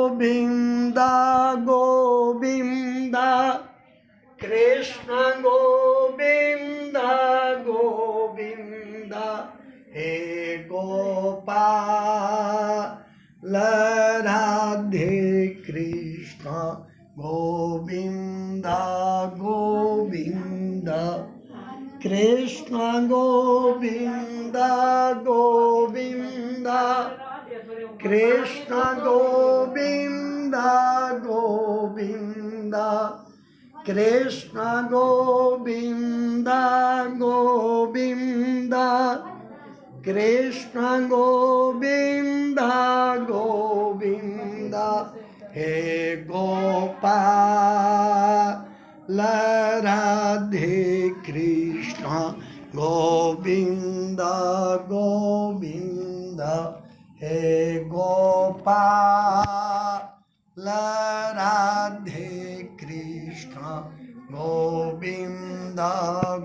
गोविंद गोविंद कृष्ण गोविंद गोविंद हे गोपाल राधे कृष्ण गोविंद गोविंद कृष्ण गोविंद गोविंद कृष्ण गोविंद गोविंद कृष्ण गोविंद गोविंद कृष्ण गोविंद गोविंद हे गोपाल राधे कृष्ण गोविंद गोविंद हे गोपाल राधे कृष्ण गोविंद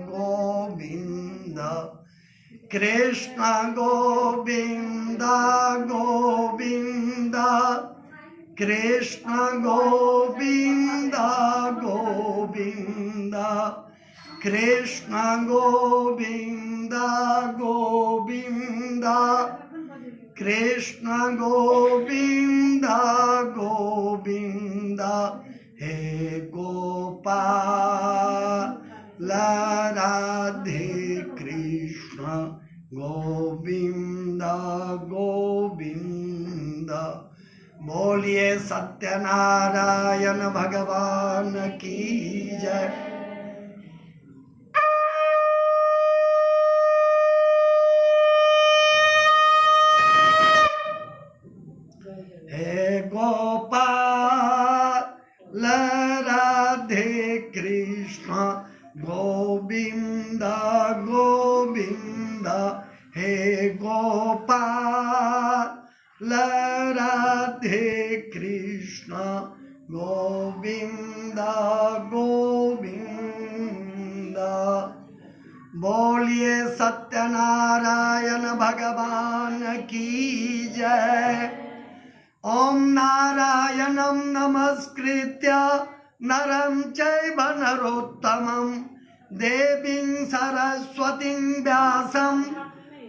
गोविंद कृष्ण गोविंद गोविंद कृष्ण गोविंद गोविंद कृष्ण गोविंद गोविंद कृष्ण गोविंद गोविंद हे गोपाल राधे कृष्ण गोविंद गोविंद। बोलिए सत्यनारायण भगवान की जय। हे गोपाल राधे कृष्ण गोविंद गोविंद हे गोपाल राधे कृष्ण गोविंद गोविंद। बोलिए सत्यनारायण भगवान की जय। ओम नारायणं नमस्कृत्य नरं चैव नरोत्तमं देवीं सरस्वतीं व्यासं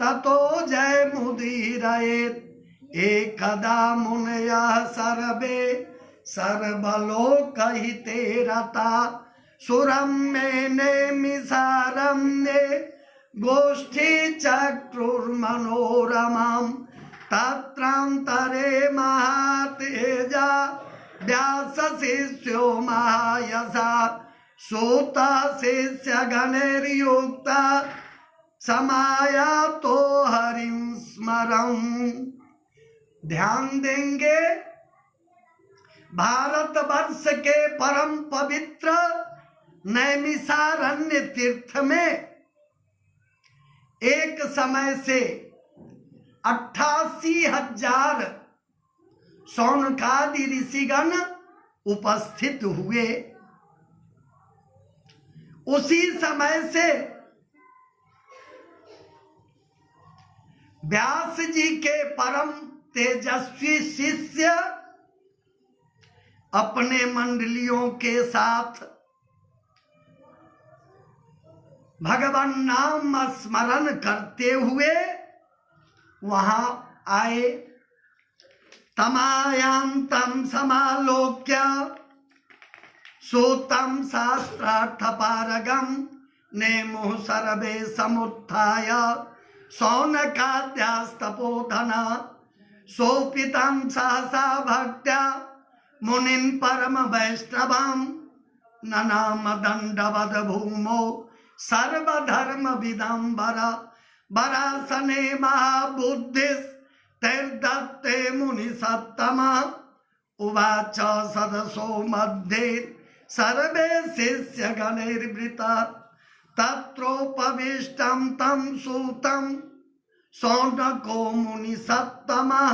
ततो जयमुदीरयेत्। एकदा मुनयः सर्वे सर्वलोकहिते रता सुरं मेने मिसारम्ये गोष्ठी चक्रुर्मनोरमाम्। तत्रांतरे महातेजा व्यास शिष्यो महायशा सूत शिष्य गणैर्युक्ता समायातो हरिं स्मरं। ध्यान देंगे भारतवर्ष के परम पवित्र नैमिषारण्य तीर्थ में एक समय से 88,000 शौनकादि ऋषिगण उपस्थित हुए। उसी समय से व्यास जी के परम तेजस्वी शिष्य अपने मंडलियों के साथ भगवान नाम स्मरण करते हुए वहां आए। तमायांतम समालोक्य सूतम शास्त्रार्थपारगम नेमुः सर्वे समुत्थाय शौनकाद्यास्तपोधना सोपितं सहसा भक्त्या मुनिन् परम वैष्णवं ननाम दंडवद भूमौ सर्वधर्म विदंबरा वरासने महाबुद्धिस् तैर्दत्ते मुनि सत्तमा उवाच सदसो मध्ये सर्वे शिष्य गणैर्वृता तत्रोपविष्टं तं सूतं शौनको मुनि सत्तमा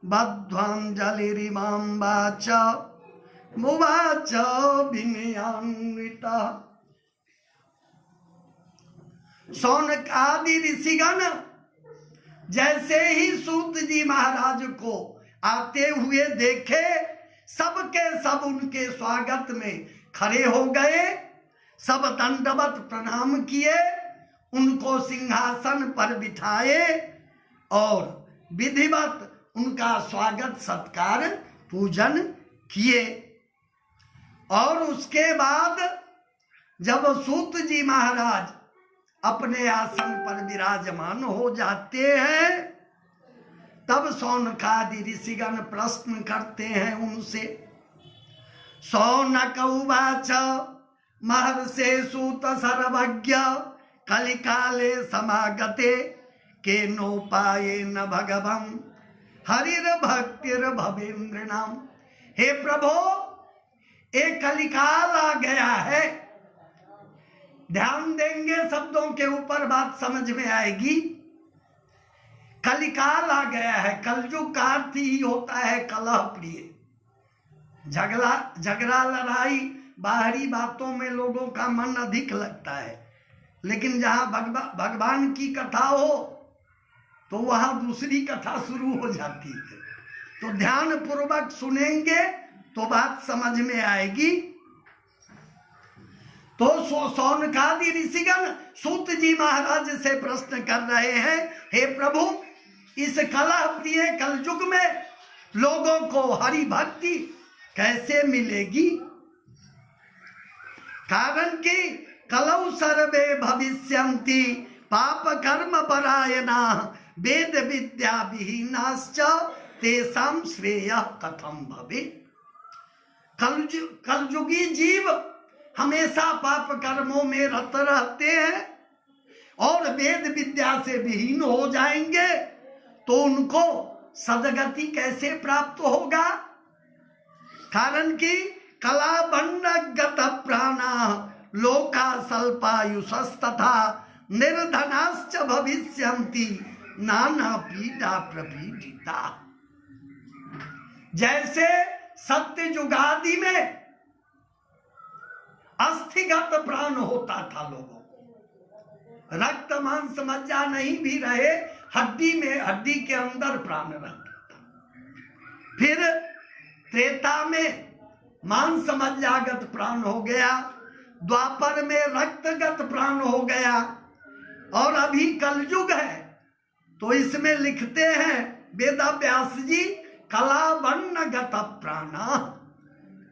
बद्ध्वांजलिरिमां वाच मुवाच विनयान्विता। शौनक आदि ऋषिगण जैसे ही सूत जी महाराज को आते हुए देखे, सबके सब उनके स्वागत में खड़े हो गए। सब दंडवत प्रणाम किए, उनको सिंहासन पर बिठाए और विधिवत उनका स्वागत सत्कार पूजन किए। और उसके बाद जब सूत जी महाराज अपने आसन पर विराजमान हो जाते हैं, तब शौनकादि ऋषिगण प्रश्न करते हैं उनसे। शौनक उवाच महर्षे सूत सर्वज्ञ कलिकाले समागते केनोपायेन भगवं हरिर्भक्तिर्भवेन्द्रिणाम। हे प्रभु, एक कलिकाल आ गया है। ध्यान देंगे शब्दों के ऊपर, बात समझ में आएगी। कलिकाल आ गया है। कलयुग का अर्थ ही होता है कलह प्रिय, झगड़ा लड़ाई, बाहरी बातों में लोगों का मन अधिक लगता है, लेकिन जहां भगवान की कथा हो तो वहां दूसरी कथा शुरू हो जाती है। तो ध्यान पूर्वक सुनेंगे तो बात समझ में आएगी। तो शौनकादि ऋषिगण सूत जी महाराज से प्रश्न कर रहे हैं, हे प्रभु, इस कलह प्रिय कलयुग में लोगों को हरि भक्ति कैसे मिलेगी? कारण कि कलौ सर्वे भविष्यन्ति पाप कर्म परायणा वेद विद्या विहीनाश्च तेषां श्रेयः कथम भवेत्। कलयुगी जीव हमेशा पाप कर्मों में रत रहते हैं और वेद विद्या से विहीन हो जाएंगे, तो उनको सदगति कैसे प्राप्त होगा? कारण कि कलाबंधगत प्राणा लोका स्वल्पायुषस्तथा निर्धनाश्च भविष्यन्ति नाना पीड़ा प्रपीडिता। जैसे सत्य युगादि में अस्थिगत प्राण होता था लोगों को, रक्त मांस मज्जा नहीं भी रहे, हड्डी में, हड्डी के अंदर प्राण रहता था। फिर त्रेता में मांस मज्जागत प्राण हो गया, द्वापर में रक्तगत प्राण हो गया, और अभी कलयुग है तो इसमें लिखते हैं वेदव्यास जी, कलावन्नगत प्राण।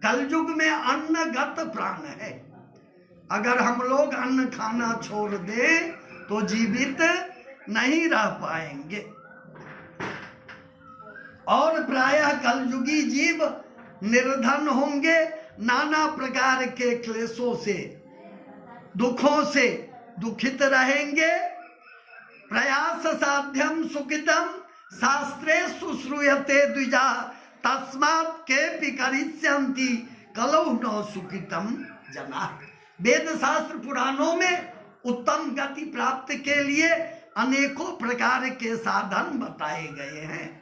कलयुग में अन्नगत प्राण है। अगर हम लोग अन्न खाना छोड़ दें तो जीवित नहीं रह पाएंगे। और प्रायः कलयुगी जीव निर्धन होंगे, नाना प्रकार के क्लेशों से, दुखों से दुखित रहेंगे। प्रयास साध्यम सुखितम शास्त्रे सुश्रूयते द्विजा तस्मात् केपि करिष्यन्ति कलौ न सुखितम जना। वेद शास्त्र पुराणों में उत्तम गति प्राप्त के लिए अनेकों प्रकार के साधन बताए गए हैं,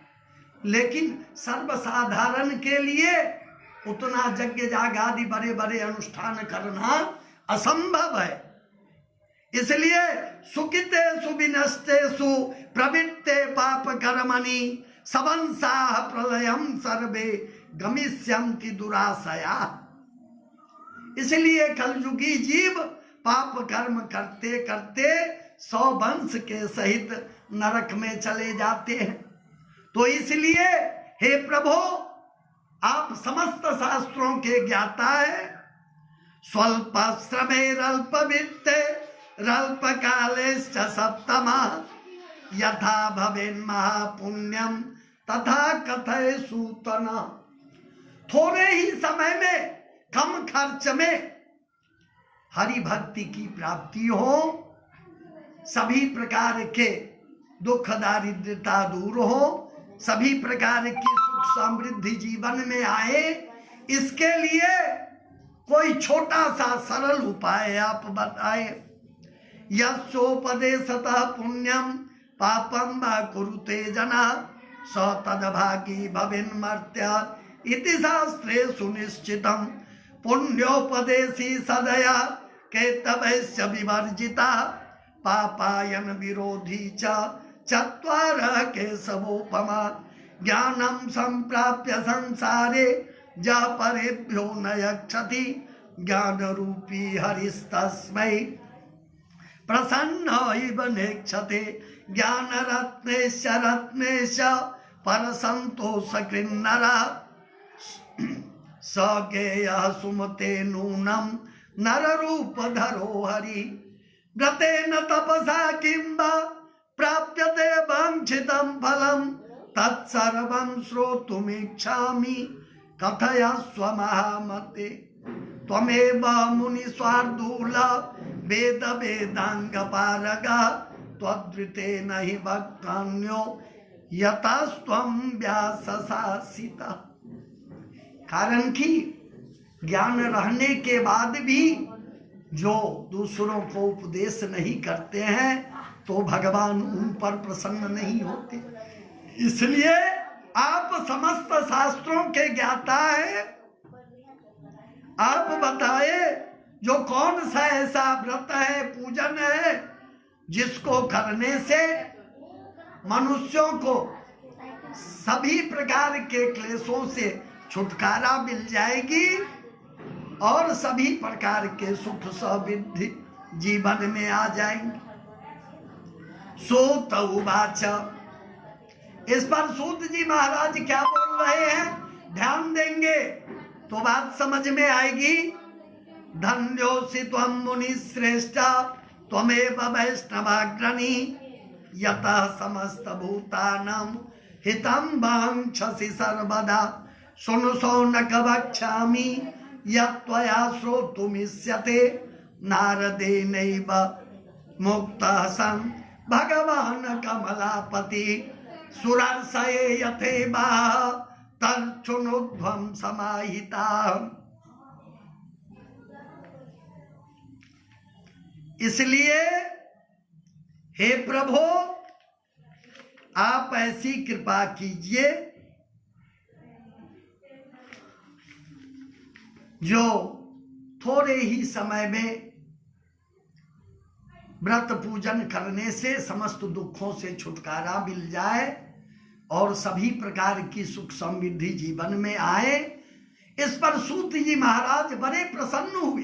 लेकिन सर्वसाधारण के लिए उतना यज्ञ याग आदि बड़े बड़े अनुष्ठान करना असंभव है। इसलिए सुखिते सुविनष्टेषु प्रवृत्ते पाप कर्मणि सबंसाः प्रलयम सर्वे गमिष्यन्ति दुराशया। इसलिए कलयुगी जीव पाप कर्म करते करते 100 वंश के सहित नरक में चले जाते हैं। तो इसलिए हे प्रभु, आप समस्त शास्त्रों के ज्ञाता है। स्वल्प श्रमेरल्प वित्ते रल्प कालेश्च सप्तमा यथा भवेन् महापुण्यम तथा कथय सूतना। थोड़े ही समय में, कम खर्च में हरि भक्ति की प्राप्ति हो, सभी प्रकार के दुख दारिद्रता दूर हो, सभी प्रकार की सुख समृद्धि जीवन में आए, इसके लिए कोई छोटा सा सरल उपाय आप बताए। यस्योपदेशतः पुण्यम पापम वा कुरुते जना स तद्भागी भवेन्मर्त्य इति शास्त्रे सुनिश्चितम्। पुण्योपदेशी सदया केतवैश्च विवर्जिता पापायन विरोधी च चत्वारः केशवोपमा ज्ञानम संप्राप्य संसारे जा परेभ्यो न यक्षति ज्ञान रूपी हरिस्तस्मै प्रसन्न इव नेक्षते ज्ञान रत्नेश रत्नेश पर संतोष कृन्नर स गेय सुमते नूनम नर रूप धरो हरि व्रतेन तपसा किंबा प्राप्यते वांछितं फलम तत्सर्वं श्रोतुमिच्छामि कथयस्व महामते त्वमेव मुनिस्वार्दूल वेद वेदांग पारग त्वद्वितेन हि भक्तान्यो यतस्त्वं व्यासशासिता। कारण कि ज्ञान रहने के बाद भी जो दूसरों को उपदेश नहीं करते हैं तो भगवान उन पर प्रसन्न नहीं होते। इसलिए आप समस्त शास्त्रों के ज्ञाता हैं, आप बताए जो कौन सा ऐसा व्रत है, पूजन है, जिसको करने से मनुष्यों को सभी प्रकार के क्लेशों से छुटकारा मिल जाएगी और सभी प्रकार के सुख समृद्धि जीवन में आ जाएंगे। सूत उवाच, इस पर सूत जी महाराज क्या बोल रहे हैं, ध्यान देंगे तो बात समझ में आएगी। धन्योसि त्वं मुनि श्रेष्ठ त्वमेव वैष्णवाग्रणी यतः समस्त भूतानां हितं वाञ्छसि सर्वदा शृणु शौनक वक्ष्यामि यत्त्वया श्रोतुमिष्यते नारदेनैव मुक्तः सन् भगवान् कमलापति सुरर्षये यथेवा तच्छृणुध्वं समाहिता। इसलिए हे प्रभु आप ऐसी कृपा कीजिए जो थोड़े ही समय में व्रत पूजन करने से समस्त दुखों से छुटकारा मिल जाए और सभी प्रकार की सुख समृद्धि जीवन में आए। इस पर सूत जी महाराज बड़े प्रसन्न हुए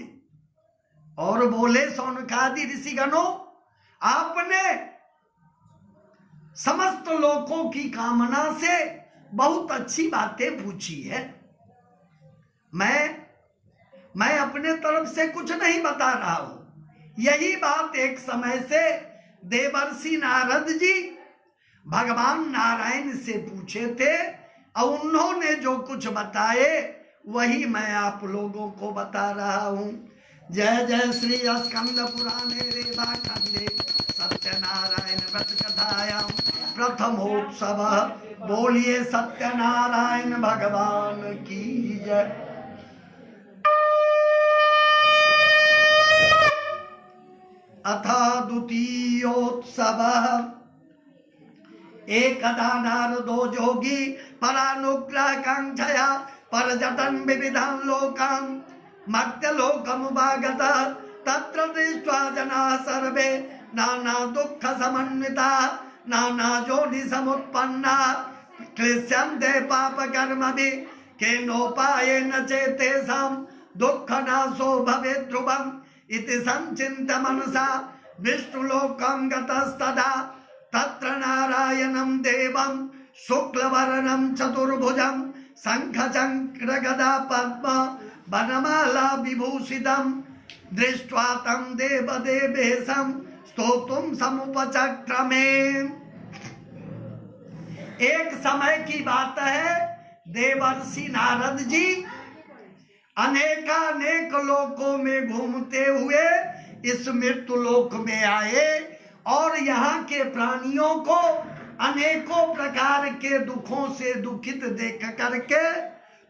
और बोले, शौनकादि ऋषिगणों, आपने समस्त लोगों की कामना से बहुत अच्छी बातें पूछी है। मैं अपने तरफ से कुछ नहीं बता रहा हूं। यही बात एक समय से देवर्षि नारद जी भगवान नारायण से पूछे थे और उन्होंने जो कुछ बताए वही मैं आप लोगों को बता रहा हूं। जय जय श्री स्कंद पुराणे रेवाखंडे सत्यनारायण व्रत कथायां प्रथमोत्सव। बोलिए सत्यनारायण भगवान की जय। अथ द्वितीयोत्सव। एकदा नारदो जोगी परानुग्रह कांक्षया परजतन विविधान लोकान् मर्त्यलोकमुपागतः तत्र दृष्ट्वा जनाः सर्वे नाना दुःख समन्विताः नाना जोनि समुत्पन्नाः क्लिश्यन्ते पापकर्मभिः केनोपायेन चेतेषां दुःखनाशो भवेत् ध्रुवम् इति संचिन्त्य मनसा विष्णुलोकं गतस्तदा तत्र नारायणं देवं शुक्लवर्णं चतुर्भुजं शङ्खचक्र गदा पद्म वनमाला विभूषितं दृष्ट्वा तं देवदेवेशं स्तोतुं समुपचक्रमे। एक समय की बात है, देवर्षि नारद जी अनेकानेक लोकों में घूमते हुए इस मृत्यु लोक में आए और यहाँ के प्राणियों को अनेकों प्रकार के दुखों से दुखित देख करके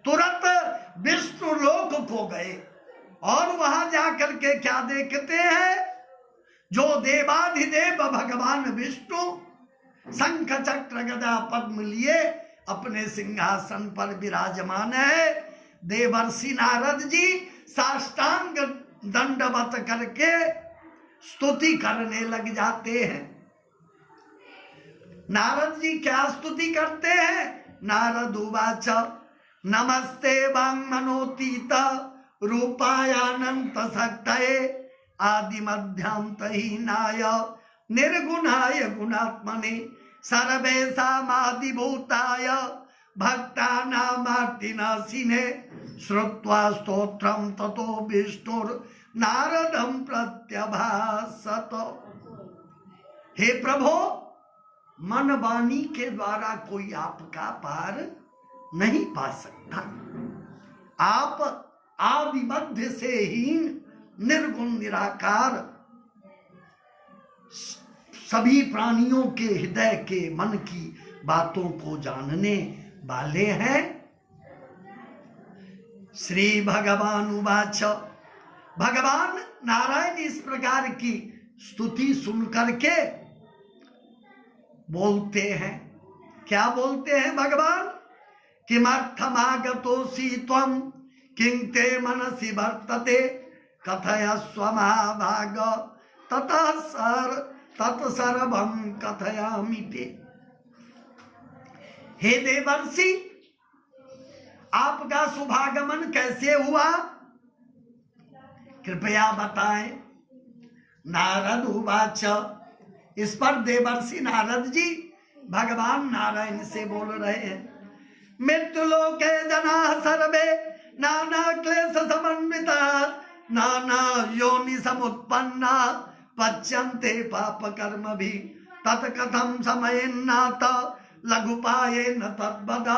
तुरंत विष्णु लोक को गए और वहां जाकर के क्या देखते हैं, जो देवाधिदेव भगवान विष्णु शंख चक्र गदा पद्म लिए अपने सिंहासन पर विराजमान है। देवर्षि नारद जी साष्टांग दंडवत करके स्तुति करने लग जाते हैं। नारद जी क्या स्तुति करते हैं, नारदुवाच नमस्ते वाङ्मनोतीत रूपायानंत शक्तये आदिमध्यांतहीनाय निर्गुणाय गुणात्मने सर्वेषामादिभूताय भक्तानामार्तिनाशिने श्रुत्वा स्तोत्रं ततो विष्णुर्नारदं प्रत्यभासत। हे प्रभु, मन वाणी के द्वारा कोई आपका पार नहीं पा सकता। आप आदि मध्य से हीन निर्गुण निराकार सभी प्राणियों के हृदय के मन की बातों को जानने वाले हैं। श्री भगवान उवाच, भगवान नारायण इस प्रकार की स्तुति सुन करके बोलते हैं। क्या बोलते हैं भगवान? किमर्थमागतोऽसि त्वं किं ते मनसि वर्तते कथयस्व महाभाग तत्सर्वं कथयामि ते। हे देवर्षि, आपका शुभागमन कैसे हुआ, कृपया बताएं। नारद उवाच, इस पर देवर्षि नारद जी भगवान नारायण से बोल रहे हैं। मृत्युलोके जना सर्वे नाना क्लेश समन्विता नाना योनि समुत्पन्ना पच्यन्ते पाप कर्म भी तत्कथम समयेन्नाथ लघुपायेन तद्वद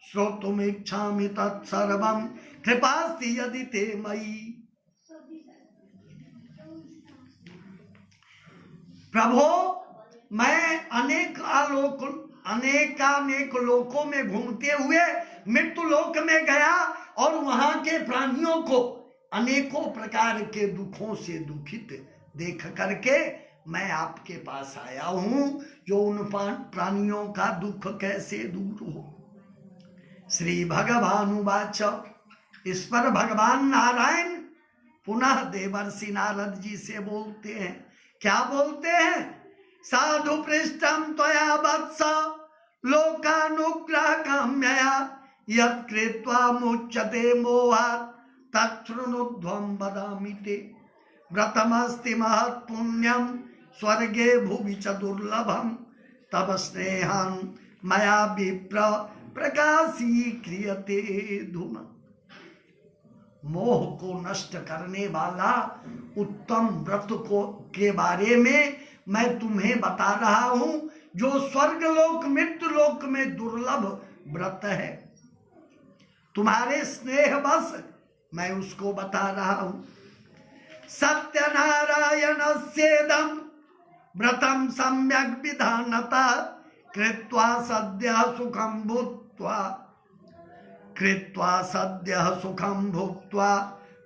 श्रोतुमिच्छामि तत्सर्वं कृपास्ति यदि ते मयि। प्रभो, मैं अनेक लोकों में घूमते हुए मृत्यु लोक में गया और वहां के प्राणियों को अनेकों प्रकार के दुखों से दुखित देख करके मैं आपके पास आया हूं, जो उन प्राणियों का दुख कैसे दूर हो। श्री भगवान उवाच, इस पर भगवान नारायण पुनः देवर्षि नारद जी से बोलते हैं। क्या बोलते हैं? साधु पृष्ठम त्वया वत्स लोकानुग्रह काम्यया यत् कृत्वा मुच्यते मोहात् तच्छृणुध्वं वदामि ते। व्रतमस्ति महत् पुण्यं स्वर्गे भुवि च दुर्लभं तव स्नेहान् मया विप्र प्रकाशीक्रियते धुना। मोह को नष्ट करने वाला उत्तम व्रत के बारे में मैं तुम्हें बता रहा हूं, जो स्वर्ग लोक मृत्यु लोक में दुर्लभ व्रत है। तुम्हारे स्नेह बस मैं उसको बता रहा हूं। सत्यनारायणस्येदं व्रतं सम्यक् विधानता कृत्वा सद्यः सुखं भुक्त्वा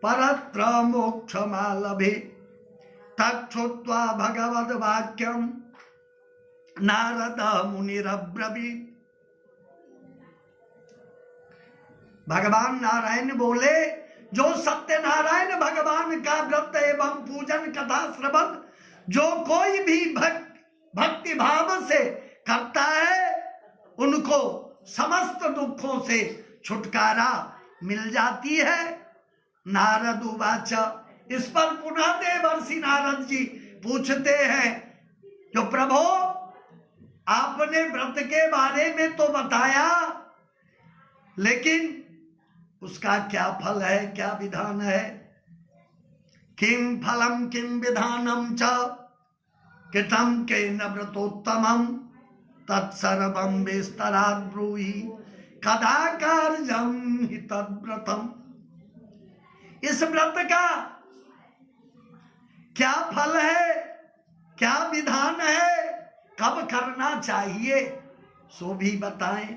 परत्र मोक्षमालभे। तच्छ्रुत्वा भगवद्वाक्यं नारद मुनिरब्रवीत्। भगवान नारायण बोले, जो सत्यनारायण भगवान का व्रत एवं पूजन कथा श्रवण जो कोई भी भक्ति भाव से करता है, उनको समस्त दुखों से छुटकारा मिल जाती है। नारद उवाच, इस पर पुनः देवर्षि नारद जी पूछते हैं, जो प्रभु आपने व्रत के बारे में तो बताया, लेकिन उसका क्या फल है, क्या विधान है? किम फलम किम विधानम च कृतं केन व्रतोत्तमं तत्सर्वं विस्तरात् ब्रूहि कदा कार्यं हि तद्व्रतम्। इस व्रत का क्या फल है, क्या विधान है, कब करना चाहिए, सो भी बताएं।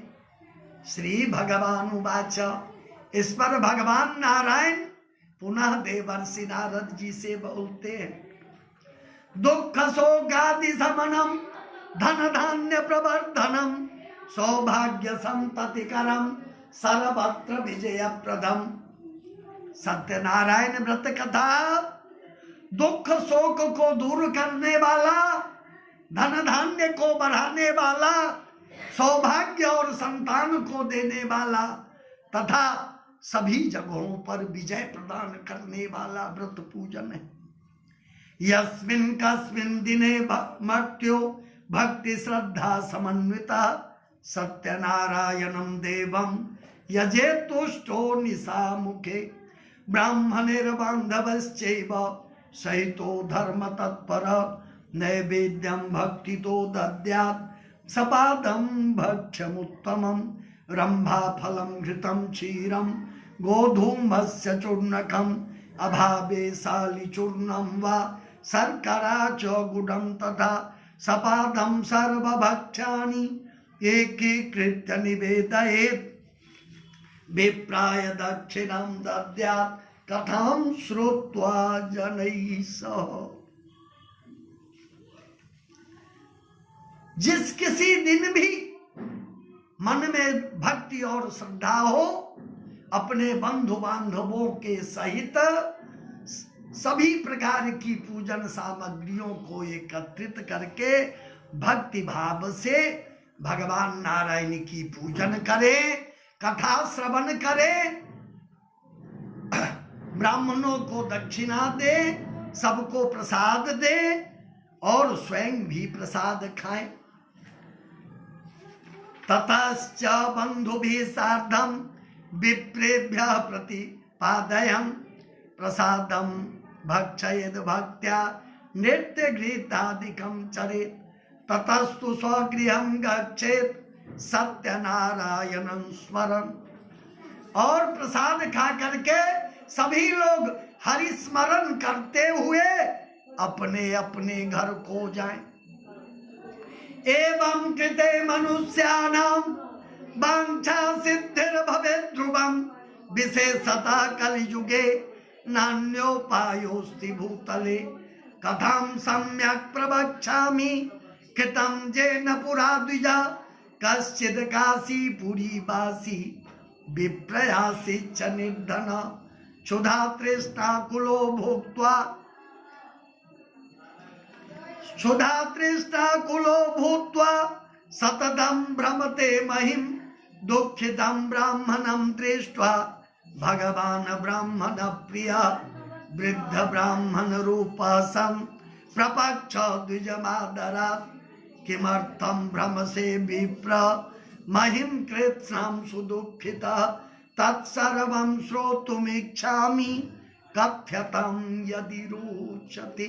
श्री भगवान उवाच, इस पर भगवान नारायण पुनः देवर्षि नारद जी से बोलते हैं। दुख शोकादि शमनम धन धान्य प्रवर्धनम सौभाग्य संततिकरम सर्वत्र विजय प्रदम। सत्यनारायण व्रत कथा दुख शोक को दूर करने वाला, धन धान्य को बढ़ाने वाला सौभाग्य और संतान को देने वाला तथा सभी जगहों पर विजय प्रदान करने वाला व्रत पूजन है। यस्मिन् कस्मिन् दिने मर्त्यो भक्ति श्रद्धा समन्विता सत्यनारायणं देवं यजे तुष्टो निशा मुखे ब्राह्मणैर्बान्धवश्चैव सहितो धर्म तत्पर नैवेद्यं भक्तितो दद्यात् सपादं भक्ष्यमुत्तमं रम्भाफलं घृतं क्षीरं गोधूमस्य चूर्णकम् अभावे शालिचूर्णं वा शर्करा च गुडं तथा सपादं सर्वभक्ष्याणि एकीकृत्य निवेदयेत् विप्राय दक्षिणं दद्यात् कथां श्रुत्वा जनैः सह। जिस किसी दिन भी मन में भक्ति और श्रद्धा हो अपने बंधु बांधवों के सहित सभी प्रकार की पूजन सामग्रियों को एकत्रित करके भक्ति भाव से भगवान नारायण की पूजन करें, कथा श्रवण करें, ब्राह्मणों को दक्षिणा दे, सबको प्रसाद दे और स्वयं भी प्रसाद खाएं। ततश्च बंधुभिः सार्धं विप्रेभ्यः प्रतिपादयन् प्रसादं भक्षयेद् भक्त्या नृत्यगीतादिकं चरेत् ततस्तु स्वगृहं गच्छेत् सत्यनारायणं स्मरन्। और प्रसाद खा करके सभी लोग हरि स्मरण करते हुए अपने अपने घर को जाएं। एवं कृते मनुष्याणां वाञ्छा सिद्धिर्भवेत् ध्रुवं विशेषतः कलियुगे नान्योपायोऽस्ति भूतले कथां सम्यक् प्रवक्ष्यामि कृतं येन पुरा द्विजा कश्चित् काशीपुरीवासी विप्रयासीच्च निर्धन क्षुधा तृष्णाकुलो भूत्वा सततं भ्रमते महिं दुःखितं ब्राह्मणं दृष्ट्वा भगवान् ब्राह्मण प्रिया वृद्ध ब्राह्मण रूपः सं प्रपक्ष द्विजमादरात् किमर्थं भ्रमसे विप्र महिं कृत्स्नं सुदुःखितः तत्सर्वं श्रोतुमिच्छामि कथ्यतं यदि रोचते।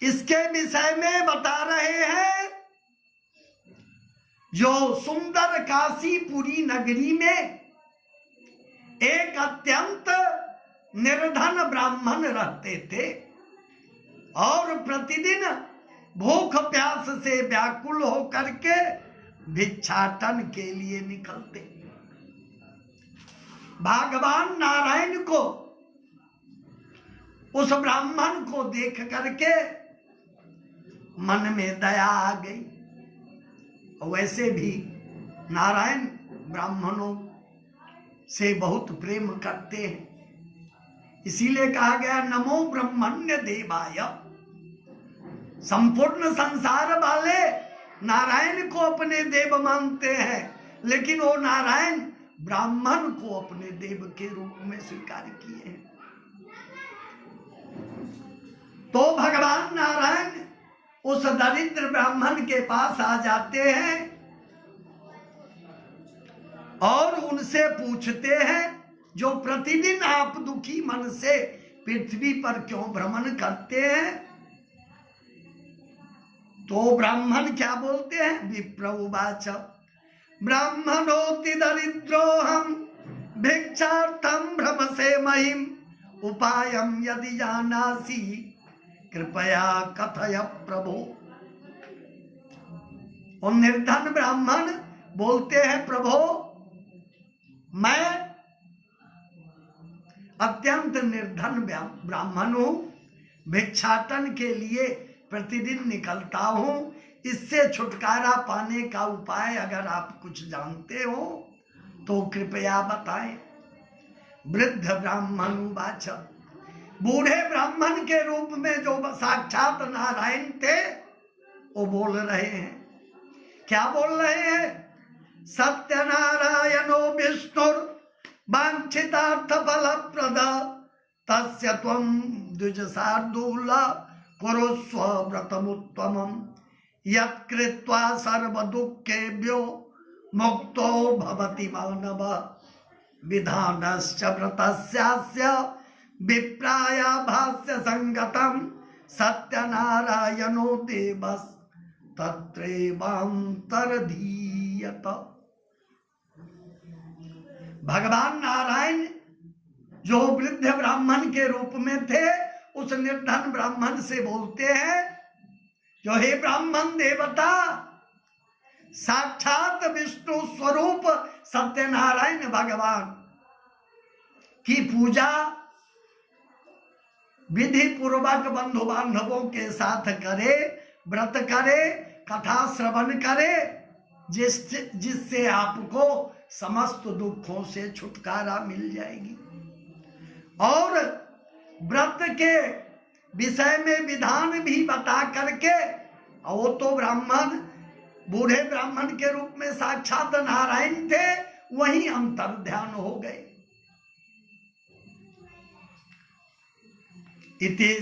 इसके विषय में बता रहे हैं जो सुंदर काशीपुरी नगरी में एक अत्यंत निर्धन ब्राह्मण रहते थे और प्रतिदिन भूख प्यास से व्याकुल होकर के भिक्षाटन के लिए निकलते। भगवान नारायण को उस ब्राह्मण को देख करके मन में दया आ गई। वैसे भी नारायण ब्राह्मणों से बहुत प्रेम करते हैं, इसीलिए कहा गया नमो ब्रह्मण्य देवाय। संपूर्ण संसार वाले नारायण को अपने देव मानते हैं, लेकिन वो नारायण ब्राह्मण को अपने देव के रूप में स्वीकार किए हैं। तो भगवान नारायण उस दरिद्र ब्राह्मण के पास आ जाते हैं और उनसे पूछते हैं जो प्रतिदिन आप दुखी मन से पृथ्वी पर क्यों भ्रमण करते हैं। तो ब्राह्मण क्या बोलते हैं, विप्र उवाच ब्राह्मणोति दरिद्रोऽहं भिक्षार्थं भ्रमसे महिम् उपायं यदि जानासि कृपया कथय प्रभो। और निर्धन ब्राह्मण बोलते हैं प्रभो मैं अत्यंत निर्धन ब्राह्मण हूं, भिक्षाटन के लिए प्रतिदिन निकलता हूं, इससे छुटकारा पाने का उपाय अगर आप कुछ जानते हो तो कृपया बताएं। वृद्ध ब्राह्मण उवाच बूढ़े ब्राह्मण के रूप में जो साक्षात नारायण थे वो बोल रहे हैं। क्या बोल रहे हैं? सत्यनारायणो विष्णुर वांछितार्थ फलप्रद तस्य त्वं द्विज शार्दूल कुरुस्व व्रतमुत्तमम् यत्कृत्वा सर्व दुःखेभ्यो मुक्तो भवति मानव विधानश्च व्रतस्यास्य विप्राय भाष्य संगतम् सत्यनारायणो देवस् तत्रैवान्तर्धीयत। भगवान नारायण जो वृद्ध ब्राह्मण के रूप में थे, उस निर्धन ब्राह्मण से बोलते हैं, जो हे ब्राह्मण देवता, साक्षात विष्णु स्वरूप सत्यनारायण भगवान की पूजा विधि पूर्वक बंधु बांधवों के साथ करे, व्रत करे, कथा श्रवण करे, जिससे आपको समस्त दुखों से छुटकारा मिल जाएगी। और व्रत के विषय में विधान भी बता करके, और वो तो ब्राह्मण, बूढ़े ब्राह्मण के रूप में साक्षात नारायण थे, वहीं अंतर ध्यान हो गए। इति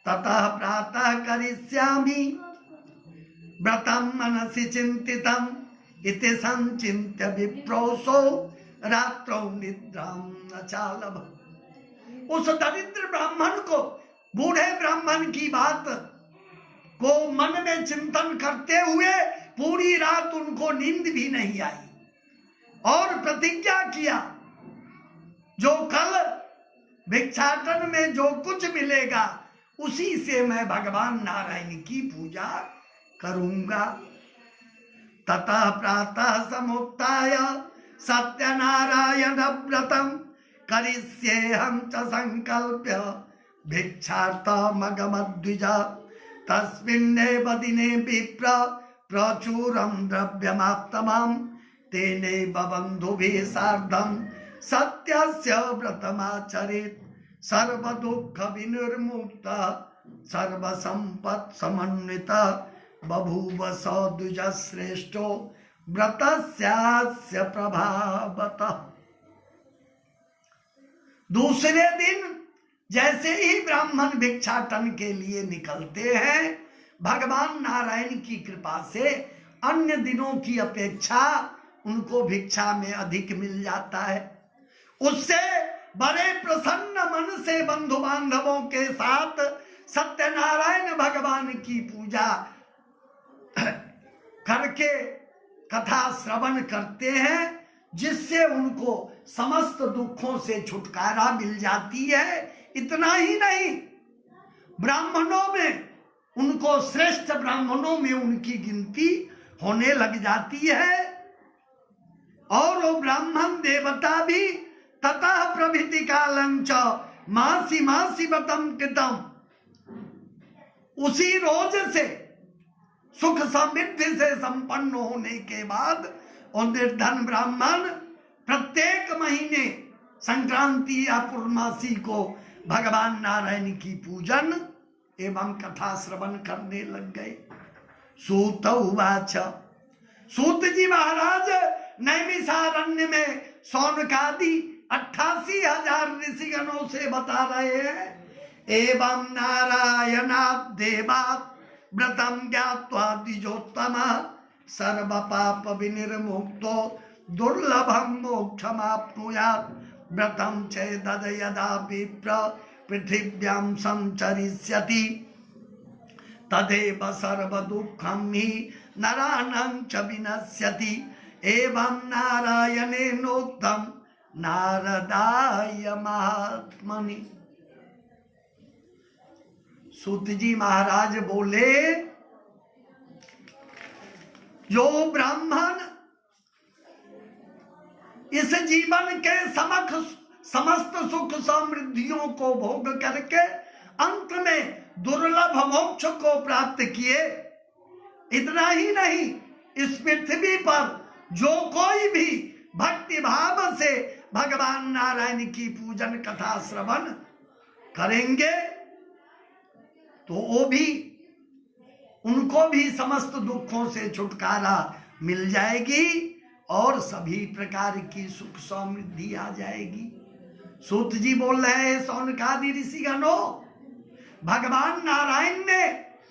ततः प्रातः करिष्यामि व्रतं मनसि चिंतितम् इति संचिन्त्य विप्रोसो रात्रौ निद्रां न चालभ। उस दरिद्र ब्राह्मण को, बूढ़े ब्राह्मण की बात को मन में चिंतन करते हुए पूरी रात उनको नींद भी नहीं आई, और प्रतिज्ञा किया, जो कल भिक्षाटन में जो कुछ मिलेगा उसी से मैं भगवान नारायण की पूजा करूंगा। ततः प्रातः समुत्थाय सत्यनारायण व्रतम करिष्येऽहं च संकल्प्य भिक्षार्थमगमद्विज तस्मिन्नेव दिने विप्र प्रचुरं द्रव्यमाप्तमं तेनैव बन्धुभिः सार्धं सत्यस्य व्रतमाचरेत् सर्वदुःख विनिर्मुक्तः सर्वसम्पत् समन्वितः बभूव स द्विज श्रेष्ठो व्रतस्यास्य प्रभावतः। दूसरे दिन जैसे ही ब्राह्मण भिक्षाटन के लिए निकलते हैं, भगवान नारायण की कृपा से अन्य दिनों की अपेक्षा उनको भिक्षा में अधिक मिल जाता है। उससे बड़े प्रसन्न मन से बंधु बांधवों के साथ सत्यनारायण भगवान की पूजा करके कथा श्रवण करते हैं, जिससे उनको समस्त दुखों से छुटकारा मिल जाती है। इतना ही नहीं, ब्राह्मणों में उनको श्रेष्ठ ब्राह्मणों में उनकी गिनती होने लग जाती है, और वो ब्राह्मण देवता भी ततः प्रभृति कालंच मासी मासी व्रतम कृतम, उसी रोज से सुख समृद्धि से संपन्न होने के बाद और निर्धन ब्राह्मण प्रत्येक महीने संक्रांति या पूर्णमासी को भगवान नारायण की पूजन एवं कथा श्रवण करने लग गए। सूत उवाच, सूत जी महाराज नैमिषारण्य में सौनकादि 88,000 ऋषिगणों से बता रहे हैं। एवं नारायणात् देवात् व्रतम ज्ञात्वा द्विजोत्तमः सर्व पाप विनिर्मुक्तो दुर्लभम मोक्षमाप्नुयात् व्रतम चेदद यदा विप्र पृथिव्यां संचरिष्यति तदेव सर्व दुःखं हि नराणां च विनश्यति एवं नारायणेनोक्तं नारदाय महात्मनि। सूत जी महाराज बोले, जो ब्राह्मण इस जीवन के समस्त सुख समृद्धियों को भोग करके अंत में दुर्लभ मोक्ष को प्राप्त किए, इतना ही नहीं, इस पृथ्वी पर जो कोई भी भक्ति भाव से भगवान नारायण की पूजन कथा श्रवण करेंगे तो वो भी उनको भी समस्त दुखों से छुटकारा मिल जाएगी और सभी प्रकार की सुख समृद्धि आ जाएगी। सूत जी बोल रहे हैं, सौनकादि ऋषिगणों, भगवान नारायण ने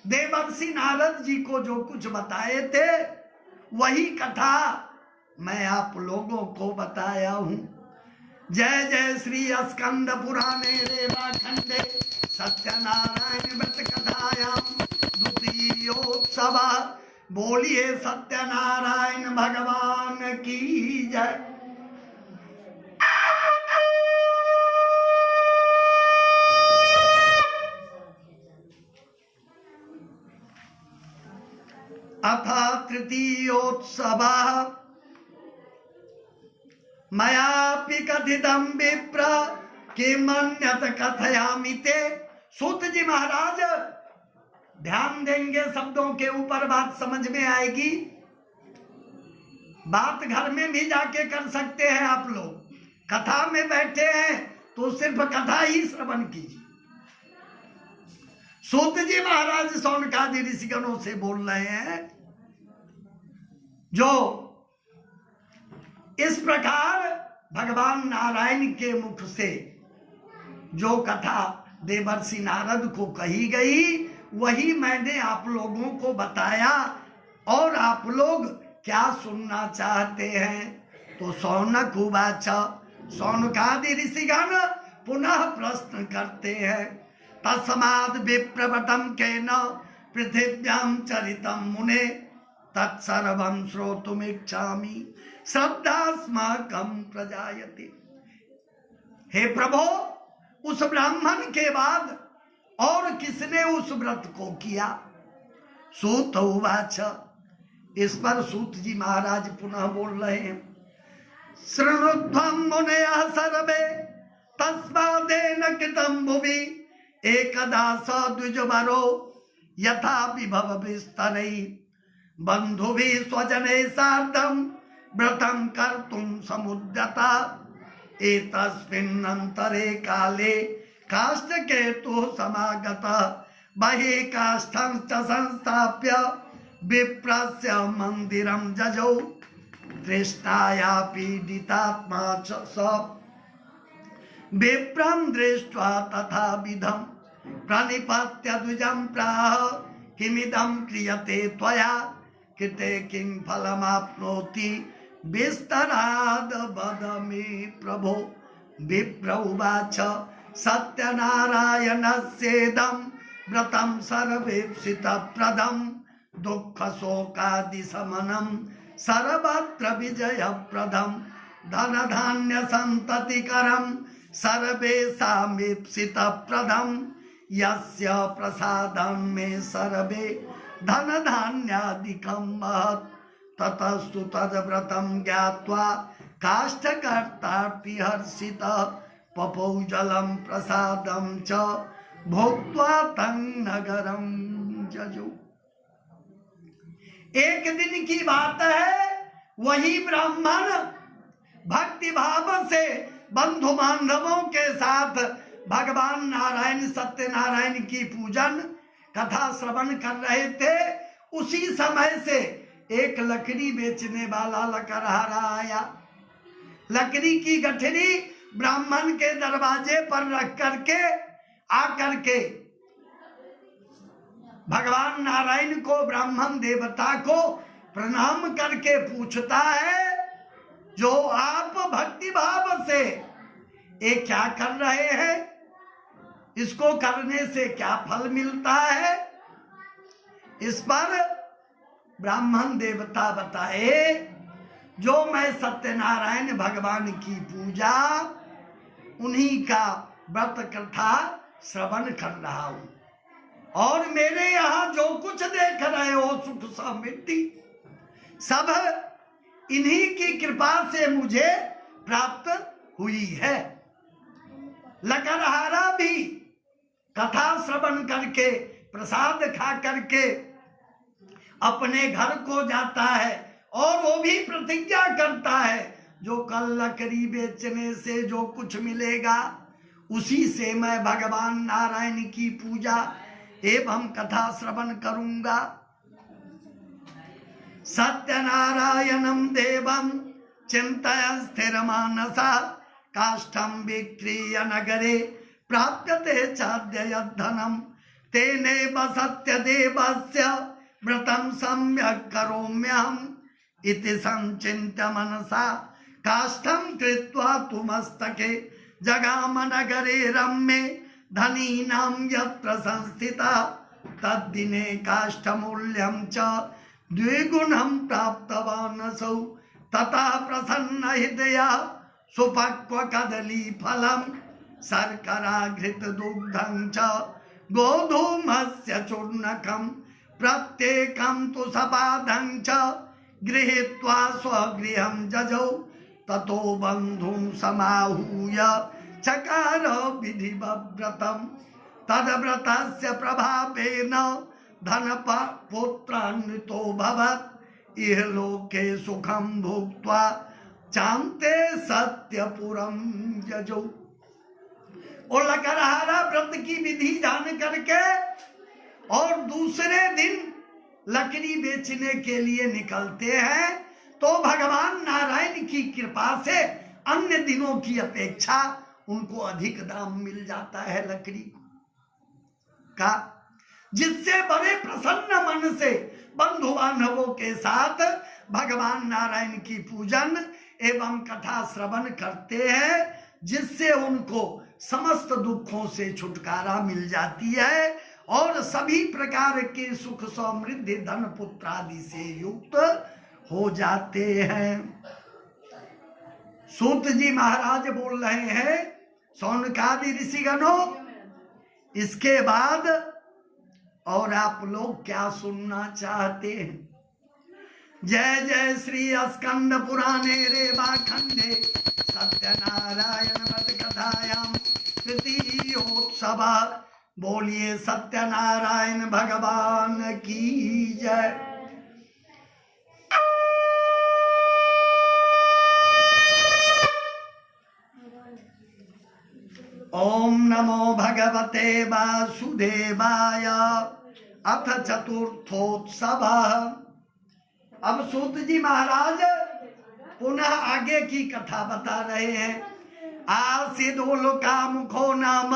देवर्षि नारद जी को जो कुछ बताए थे वही कथा मैं आप लोगों को बताया हूं। जय जय श्री स्कंद पुराणे रेवा खंडे सत्यनारायण व्रत कथायाम द्वितीयोत्सव। बोलिए सत्यनारायण भगवान की जय। अथ तृतीयोत्सव मयापि कथितं विप्र किमन्यत कथयामि ते। सूत जी महाराज ध्यान देंगे, शब्दों के ऊपर बात समझ में आएगी। बात घर में भी जाके कर सकते हैं आप लोग। कथा में बैठे हैं तो सिर्फ कथा ही श्रवण कीजिए। सूत जी महाराज सौनकादि ऋषिगणों से बोल रहे हैं, जो इस प्रकार भगवान नारायण के मुख से जो कथा देवर्षि नारद को कही गई वही मैंने आप लोगों को बताया। और आप लोग क्या सुनना चाहते हैं? तो सौनक उवाच, सौनकादि ऋषिगण पुनः प्रश्न करते हैं। तस्माद् विप्रवटं केन पृथिव्यां चरितं मुने तत्सर्वं श्रोतुमिच्छामि श्रद्धास्माकं प्रजायते। हे प्रभु, उस ब्राह्मण के बाद और किसने उस व्रत को किया? सूत उवाच, इस पर सूत जी महाराज पुनः बोल रहे हैं, शृणुध्वं मुनयः सर्वे तस्मादेन कृतं भुवि एकदा स द्विजवरो यथा विभव विस्तरै बन्धुभिः स्वजनैः सार्धं व्रतं कर्तुं समुद्यता। एतस्मिन्नन्तरे काले काष्ठकेतुः समागतः बहिः काष्ठं च संस्थाप्य विप्रस्य मन्दिरं जजौ। तृष्णाया पीडितात्मा च स विप्रं दृष्ट्वा तथा विधं प्रणिपत्य द्विजं प्राह, किमिदं क्रियते त्वया कृते किं फलमाप्नोति विस्तराद वद मे प्रभो। विप्र उवाच, सत्यनारायणस्येदं व्रतं सर्वेप्सितप्रदं दुःखशोकादिशमनं सर्वत्र विजयप्रदं धनधान्यसन्ततिकरं सर्वेषामीप्सितप्रदं यस्य प्रसादं मे सर्वे धनधान्यादिकं महत्। ततस्तु तद्व्रतं ज्ञात्वा काष्ठकर्तापि हर्षितः पपौ जलं प्रसादं च भोक्त्वा तं नगरं जजौ। एक दिन की बात है, वही ब्राह्मण भक्ति भाव से बंधु बांधवों के साथ भगवान नारायण सत्यनारायण की पूजन कथा श्रवण कर रहे थे। उसी समय से एक लकड़ी बेचने वाला लकड़हारा आया। लकड़ी की गठरी ब्राह्मण के दरवाजे पर रख करके आकर के भगवान नारायण को, ब्राह्मण देवता को प्रणाम करके पूछता है, जो आप भक्ति भाव से ये क्या कर रहे हैं, इसको करने से क्या फल मिलता है? इस पर ब्राह्मण देवता बताए, जो मैं सत्यनारायण भगवान की पूजा उन्हीं का व्रत कथा श्रवण कर रहा हूं, और मेरे यहाँ जो कुछ देख रहे हो सुख समृद्धि सब इन्हीं की कृपा से मुझे प्राप्त हुई है। लकड़हारा भी कथा श्रवण करके प्रसाद खा करके अपने घर को जाता है, और वो भी प्रतिज्ञा करता है, जो कल लकड़ी बेचने से जो कुछ मिलेगा उसी से मैं भगवान नारायण की पूजा एवं कथा श्रवण करूंगा। सत्यनारायणं देवं चिन्तय स्थिरमानसा काष्ठं विक्रीय नगरे प्राप्यते चाद्य यद्धनम् तेनैव सत्यदेवस्य व्रतं सम्यक् करोम्यहम् इति संचिन्त्य मनसा काष्ठं कृत्वा तु मस्तके जगाम नगरे रम्ये धनीनां यत्र संस्थिता तद्दिने काष्ठमूल्यं च द्विगुणं प्राप्तवान् असौ तथा प्रसन्न हृदया सुपक्व कदली फलं शर्करा घृत दुग्धं च गोधूमस्य चूर्णकं प्रत्येकं तु सपादं च गृहीत्वा स्वगृहं जजौ ततो बन्धुं समाहूय चकार विधिव्रतं तद्व्रतस्य प्रभावेन धनपुत्रान्वितो भवत् इह लोके सुखं भुक्त्वा चान्ते सत्यपुरं यजौ। और लकड़हारा व्रत की विधि जान करके और दूसरे दिन लकड़ी बेचने के लिए निकलते हैं तो भगवान नारायण की कृपा से अन्य दिनों की अपेक्षा उनको अधिक दाम मिल जाता है लकड़ी का, जिससे बड़े प्रसन्न मन से बंधु बांधवों के साथ भगवान नारायण की पूजन एवं कथा श्रवण करते हैं, जिससे उनको समस्त दुखों से छुटकारा मिल जाती है और सभी प्रकार के सुख समृद्धि धन पुत्र आदि से युक्त हो जाते हैं। सूत जी महाराज बोल रहे हैं, सौनकादि ऋषिगणों, इसके बाद और आप लोग क्या सुनना चाहते हैं? जय जय श्री स्कंद पुराणे रेवा खंडे सत्यनारायण व्रत कथायां तृतीयोत्सव। बोलिए सत्यनारायण भगवान की जय। ओम नमो भगवते वासुदेवाय। अथ चतुर्थोत्सव। अब सूत जी महाराज पुनः आगे की कथा बता रहे हैं। आसीदोलुका मुखो नाम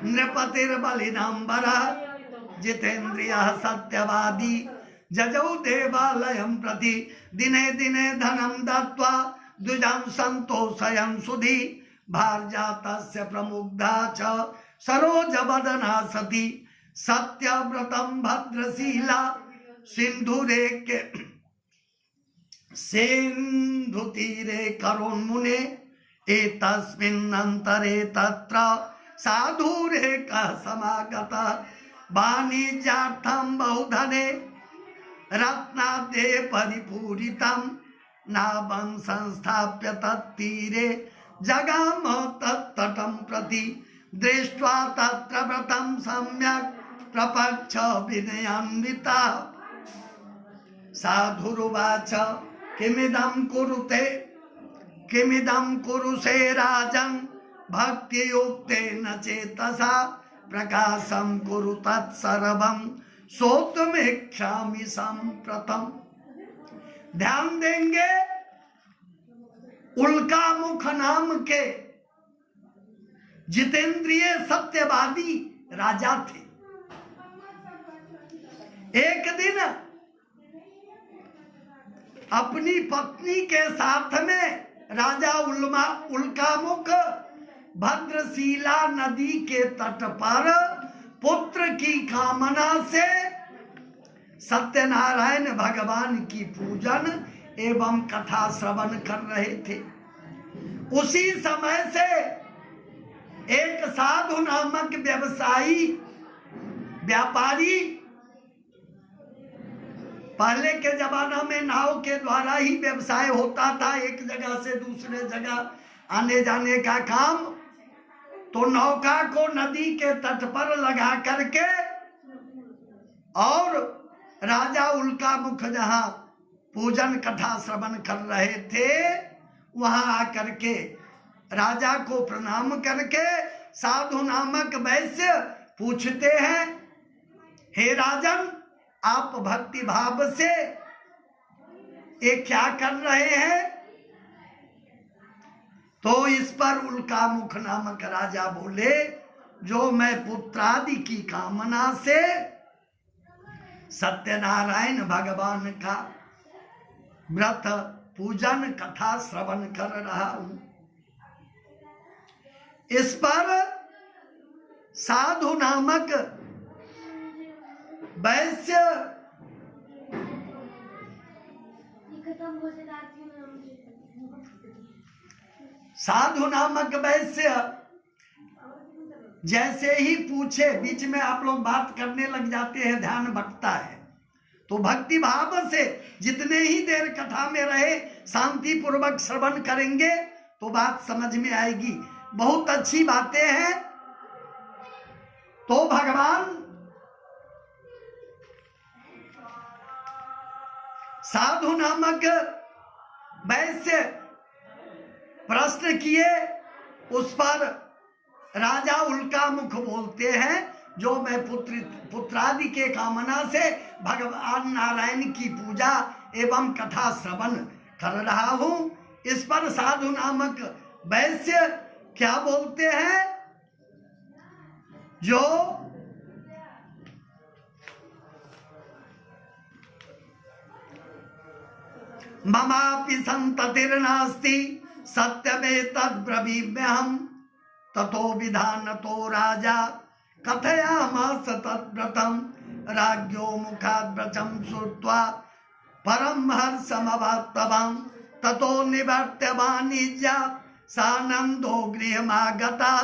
नृपतिर्बलिनाम्बर जितेन्द्रिय सत्यवादी जजौ देवालयं प्रति दिने दिने धनं दत्त्वा द्विजं संतोषयन् सुधी भारजातस्य प्रमुग्धा च सरोजवदना सती सत्यव्रतं भद्रशीला सिन्धुतीरे करोन्मुने एतस्मिन्नन्तरे तत्र साधुरेकः समागतः वाणिज्यार्थं बहुधने रत्नाद्ये परिपूरितं नावं संस्थाप्य तत्तीरे जगाम तत्तटं प्रति दृष्ट्वा तत्र व्रतं सम्यक् प्रपच्छ विनयान्विता। साधुरुवाच किमिदं कुरुते किमिदं कुरुषे राजन् भक्तियुक्तेन चेतसा प्रकाशं कुरु तत्सर्वं सोत्तमेक्षामि सम्प्रतम्। ध्यान देंगे, उल्कामुख नाम के जितेंद्रिय सत्यवादी राजा थे। एक दिन अपनी पत्नी के साथ में राजा उल्कामुख भद्रशीला नदी के तट पर पुत्र की कामना से सत्यनारायण भगवान की पूजन एवं कथा श्रवण कर रहे थे। उसी समय से एक साधु नामक व्यवसायी व्यापारी, पहले के जमाना में नाव के द्वारा ही व्यवसाय होता था, एक जगह से दूसरे जगह आने जाने का काम, तो नौका को नदी के तट पर लगा करके और राजा उल्कामुख जहां पूजन कथा श्रवण कर रहे थे वहां आकर के राजा को प्रणाम करके साधु नामक वैश्य पूछते हैं, हे राजन, आप भक्ति भाव से ये क्या कर रहे हैं? तो इस पर उल्कामुख नामक राजा बोले, जो मैं पुत्रादि की कामना से सत्यनारायण भगवान का व्रत पूजन कथा श्रवण कर रहा हूं। इस पर साधु नामक वैश्य जैसे ही पूछे, बीच में आप लोग बात करने लग जाते हैं, ध्यान भटकता है, तो भक्ति भाव से जितने ही देर कथा में रहे शांति पूर्वक श्रवण करेंगे तो बात समझ में आएगी। बहुत अच्छी बातें हैं। तो भगवान साधु नामक वैश्य प्रश्न किए, उस पर राजा उल्कामुख बोलते हैं, जो मैं पुत्रादि के कामना से भगवान नारायण की पूजा एवं कथा श्रवण कर रहा हूं। इस पर साधु नामक वैश्य क्या बोलते हैं? जो ममापि संततिर्नास्ति सत्यमेतद्ब्रवीम्यहम् ततो विधानतो राजा कथयामास तद्व्रतम् राज्ञो मुखाद् व्रतं श्रुत्वा परम हर्षमवाप्तवान् ततो निवर्त्य वाणिज्यात् सानन्दो गृहमागता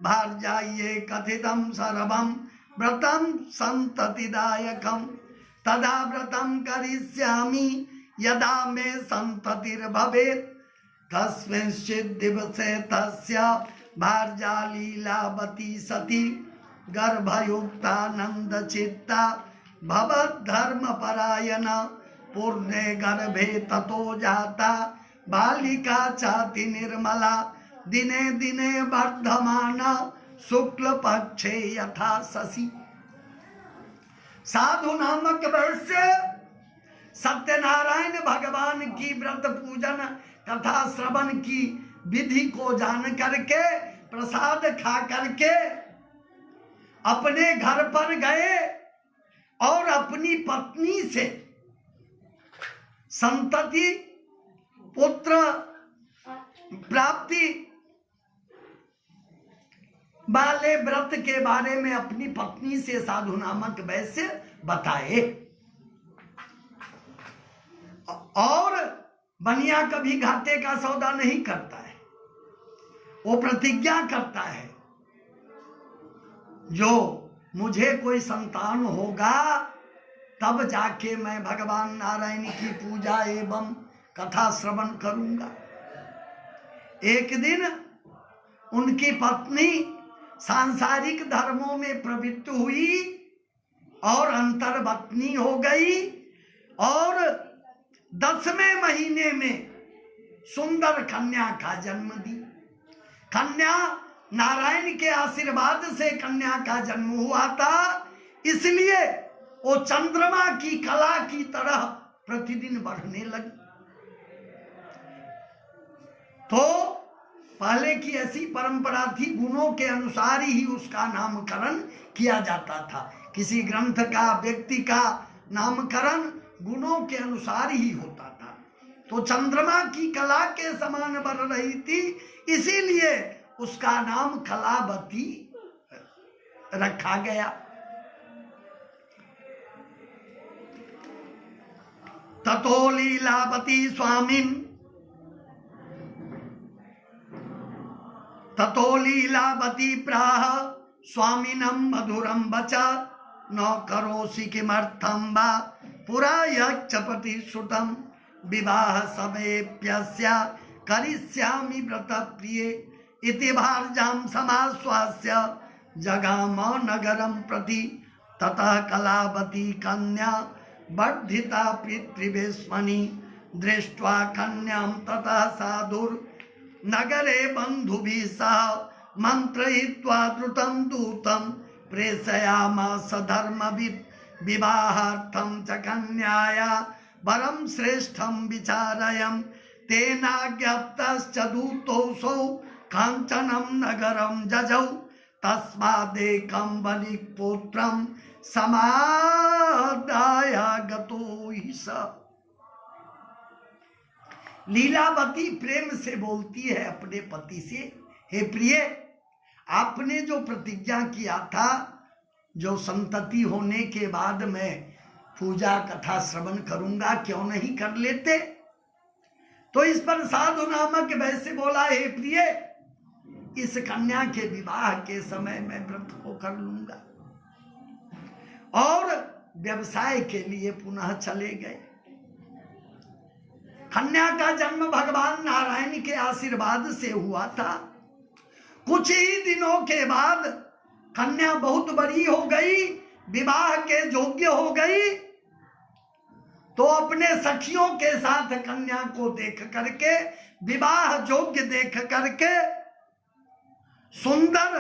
भार्यायै कथितं सर्वं व्रतं सन्ततिदायकं तदा व्रतं करिष्यामि यदा मे सन्ततिर्भवेत् कस्मिंश्चित् दिवसे तस्य भार्या लीलावती सती गर्भयुक्तानन्दचित्ता भवद्धर्मपरायण पूर्णे गर्भे ततो जाता बालिका चाति निर्मला दिने दिने वर्धमाना शुक्ल पक्षे यथा शशि। साधु नामक वैश्य सत्यनारायण भगवान की व्रत पूजन कथा श्रवण की विधि को जान करके प्रसाद खा करके अपने घर पर गए और अपनी पत्नी से संतति पुत्र प्राप्ति वाले व्रत के बारे में अपनी पत्नी से साधु नामक वैश्य बताए। और बनिया कभी घाटे का सौदा नहीं करता है, वो प्रतिज्ञा करता है, जो मुझे कोई संतान होगा तब जाके मैं भगवान नारायण की पूजा एवं कथा श्रवण करूंगा। एक दिन उनकी पत्नी सांसारिक धर्मों में प्रवृत्त हुई और अंतर्पत्नी हो गई और 10वें महीने में सुंदर कन्या का जन्म दी। कन्या नारायण के आशीर्वाद से कन्या का जन्म हुआ था, इसलिए वो चंद्रमा की कला की तरह प्रतिदिन बढ़ने लगी। तो पहले की ऐसी परंपरा थी, गुणों के अनुसार ही उसका नामकरण किया जाता था। किसी ग्रंथ का, व्यक्ति का नामकरण गुणों के अनुसार ही होता था। तो चंद्रमा की कला के समान बढ़ रही थी, इसीलिए उसका नाम कलावती रखा गया। ततो लीलावती स्वामिन् ततो लीलावती प्राह स्वामिनं मधुरं वचा न करोसि किमर्थं वा पुरा यक्षपति श्रुतं विवाह समेप्यस्य करिष्यामि व्रत प्रिये इति भार्यां समाश्वास्य जगाम नगरं प्रति। ततः कलावती कन्या वर्धिता पितृवेश्मनि दृष्ट्वा कन्यां ततः साधुर् नगरे बंधुभिः सह मंत्रयित्वा द्रुतं दूतं प्रेषयामास धर्मविद् विवाहार्थं च कन्याया वरम श्रेष्ठम विचारयम तेना ज्ञप्तश्च दूतोऽसौ कांचनम नगरम जजौ तस्मादेकं वनिकपुत्रं समादाय गतो हि स। लीलावती प्रेम से बोलती है अपने पति से, हे प्रिय, आपने जो प्रतिज्ञा किया था, जो संतति होने के बाद मैं पूजा कथा श्रवण करूंगा, क्यों नहीं कर लेते? तो इस पर साधु नामक वैसे बोला, हे प्रिय, इस कन्या के विवाह के समय मैं व्रत को कर लूंगा। और व्यवसाय के लिए पुनः चले गए। कन्या का जन्म भगवान नारायण के आशीर्वाद से हुआ था। कुछ ही दिनों के बाद कन्या बहुत बड़ी हो गई, विवाह के योग्य हो गई। तो अपने सखियों के साथ कन्या को देख करके, विवाह योग्य देख करके, सुंदर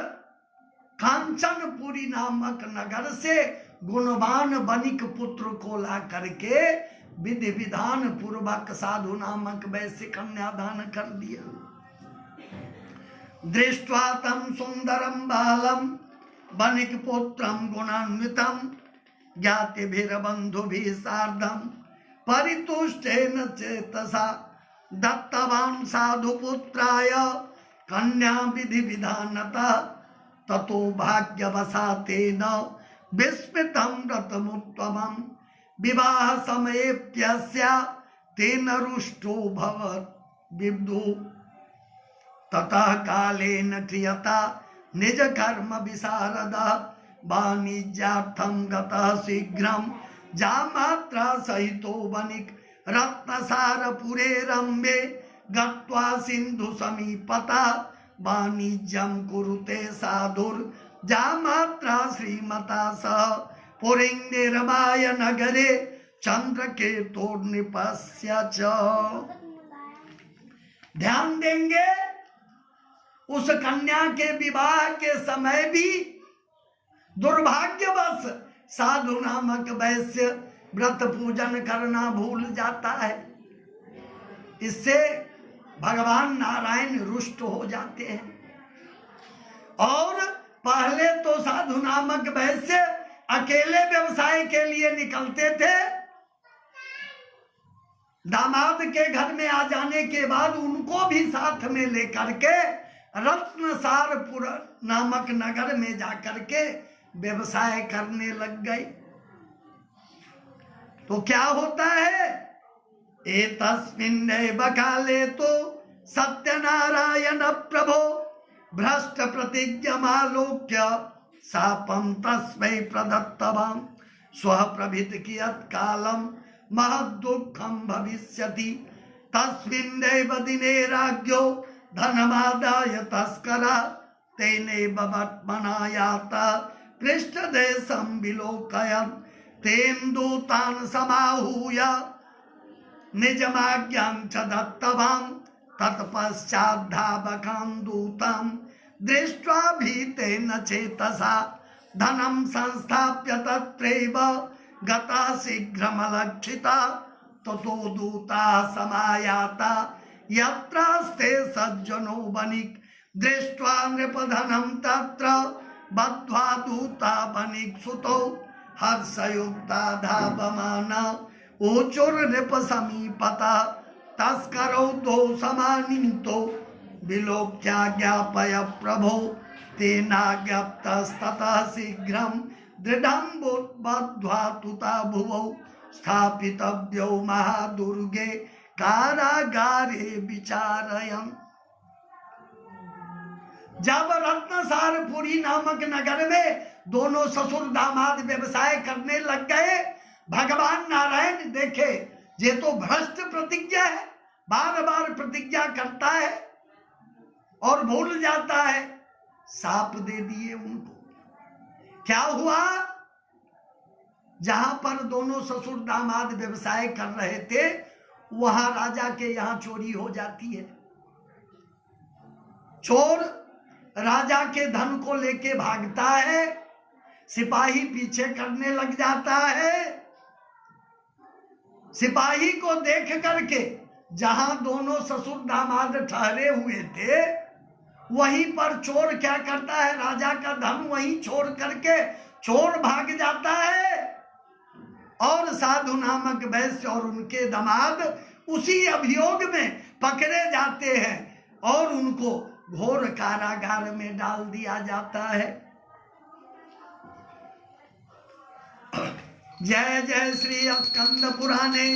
कांचनपुरी नामक नगर से गुणवान वनिक पुत्र को ला करके विधि विधान पूर्वक साधु नामक वैसे कन्यादान कर दिया। दृष्ट्वा तम सुंदरम बालम वनिक पुत्रम गुणान्वितम ज्ञातिभिर्बन्धुभिः सार्धम परितुष्टेन चेतसा दत्तवान् साधुपुत्राय कन्या विधि विधानतः ततो भाग्यवशातेन विस्मृतं व्रतमुत्तमम् विवाह समयेऽप्यस्य तेन रुष्टो भवत् विबुधु ततः कालेन क्रियता निज कर्म विशारदः वाणिज्यार्थं गतः शीघ्रं जामात्रा सहितो वनिक रत्नसारपुरे रम्ये गत्वा सिंधु समीपता वाणिज्यं कुरुते साधुर जामात्रा श्रीमता सह पुरीं निर्माय नगरे चंद्रकेतुर निपस्य च। ध्यान देंगे, उस कन्या के विवाह के समय भी दुर्भाग्यवश साधु नामक वैश्य व्रत पूजन करना भूल जाता है। इससे भगवान नारायण रुष्ट हो जाते हैं। और पहले तो साधु नामक वैश्य अकेले व्यवसाय के लिए निकलते थे। दामाद के घर में आ जाने के बाद उनको भी साथ में लेकर के रत्नसारपुर नामक नगर में जाकर के व्यवसाय करने लग गए। तो क्या होता है, एतस्मिन्नेव काले तो सत्यनारायण प्रभो भ्रष्ट प्रतिज्ञमालोक्य शापं तस्मै प्रदत्तवान् स्वः प्रभृत कियत् कालं महद्दुःखं भविष्यति। तस्मिन्नेव दिने राज्ञो धनमादाय तस्करा तेनैव वर्त्मना याता पृष्ठदेशं विलोकयन् तेन दूतान् समाहूय निजमाज्ञां च दत्तवान् तत्पश्चाद्धावकान् दूतान् दृष्ट्वा भीतेन चेतसा धनं संस्थाप्य तत्रैव गता शीघ्रमलक्षिता ततो दूता समायाता यत्रास्ते सज्जनो वनिक दृष्ट्वा नृपधनं तत्र बद्ध्वा दूता वनिक सुतौ हर्षयुक्ता धावमाना ऊचुर नृप समीपता तस्करौ दो समानीतो विलोक्या ज्ञापय प्रभो तेना ज्ञप्तस्ततः शीघ्रं दृढं बद्ध्वा तुता भुवौ स्थापितव्यो महादुर्गे कारागारे विचारयन्। जब रत्नसारपुरी नामक नगर में दोनों ससुर दामाद व्यवसाय करने लग गए, भगवान नारायण देखे ये तो भ्रष्ट प्रतिज्ञा है, बार बार प्रतिज्ञा करता है और भूल जाता है, साप दे दिए उनको। क्या हुआ, जहां पर दोनों ससुर दामाद व्यवसाय कर रहे थे वहां राजा के यहां चोरी हो जाती है। चोर राजा के धन को लेके भागता है, सिपाही पीछे करने लग जाता है, सिपाही को देख करके जहां दोनों ससुर दामाद ठहरे हुए थे, वहीं पर चोर क्या करता है, राजा का धन वहीं छोड़ करके चोर भाग जाता है, और साधु नामक वैश्य और उनके दामाद उसी अभियोग में पकड़े जाते हैं और उनको घोर कारागार में डाल दिया जाता है। जय जय श्री स्कंद पुराणे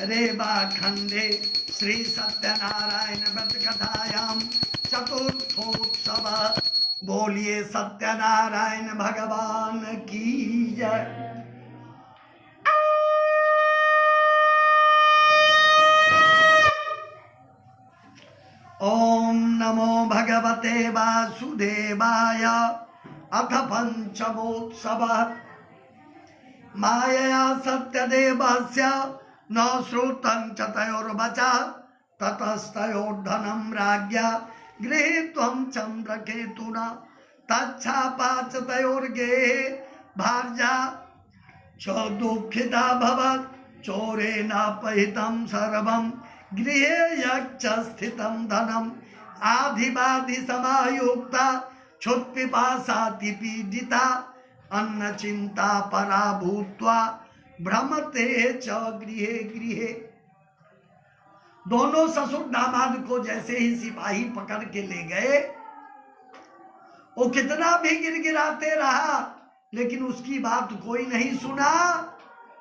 रेवा खंडे श्री सत्यनारायण व्रत कथायाम चतुर्थोत्सव। बोलिए सत्यनारायण भगवान की जय। ओम नमो भगवते वासुदेवाय। अथ पंचमोत्सव। मायया सत्यदेवस्य न श्रुतं च तयोर्वचः ततस्तयोर्धनं राज्ञा गृहीत्वं चन्द्रकेतुना तच्छापा च तयोर्गेहे भार्या च दुःखिता भवत् चोरेण अपहृतं सर्वं गृहे यच्च स्थितं धनम् आधिवादि समायुक्ता क्षुत्पिपासाति पीडिता अन्न चिंता परा भूत्वा भ्रमते च गृहे गृहे। दोनों ससुर दामाद को जैसे ही सिपाही पकड़ के ले गए, वो कितना भी गिड़गिड़ाते रहा लेकिन उसकी बात कोई नहीं सुना।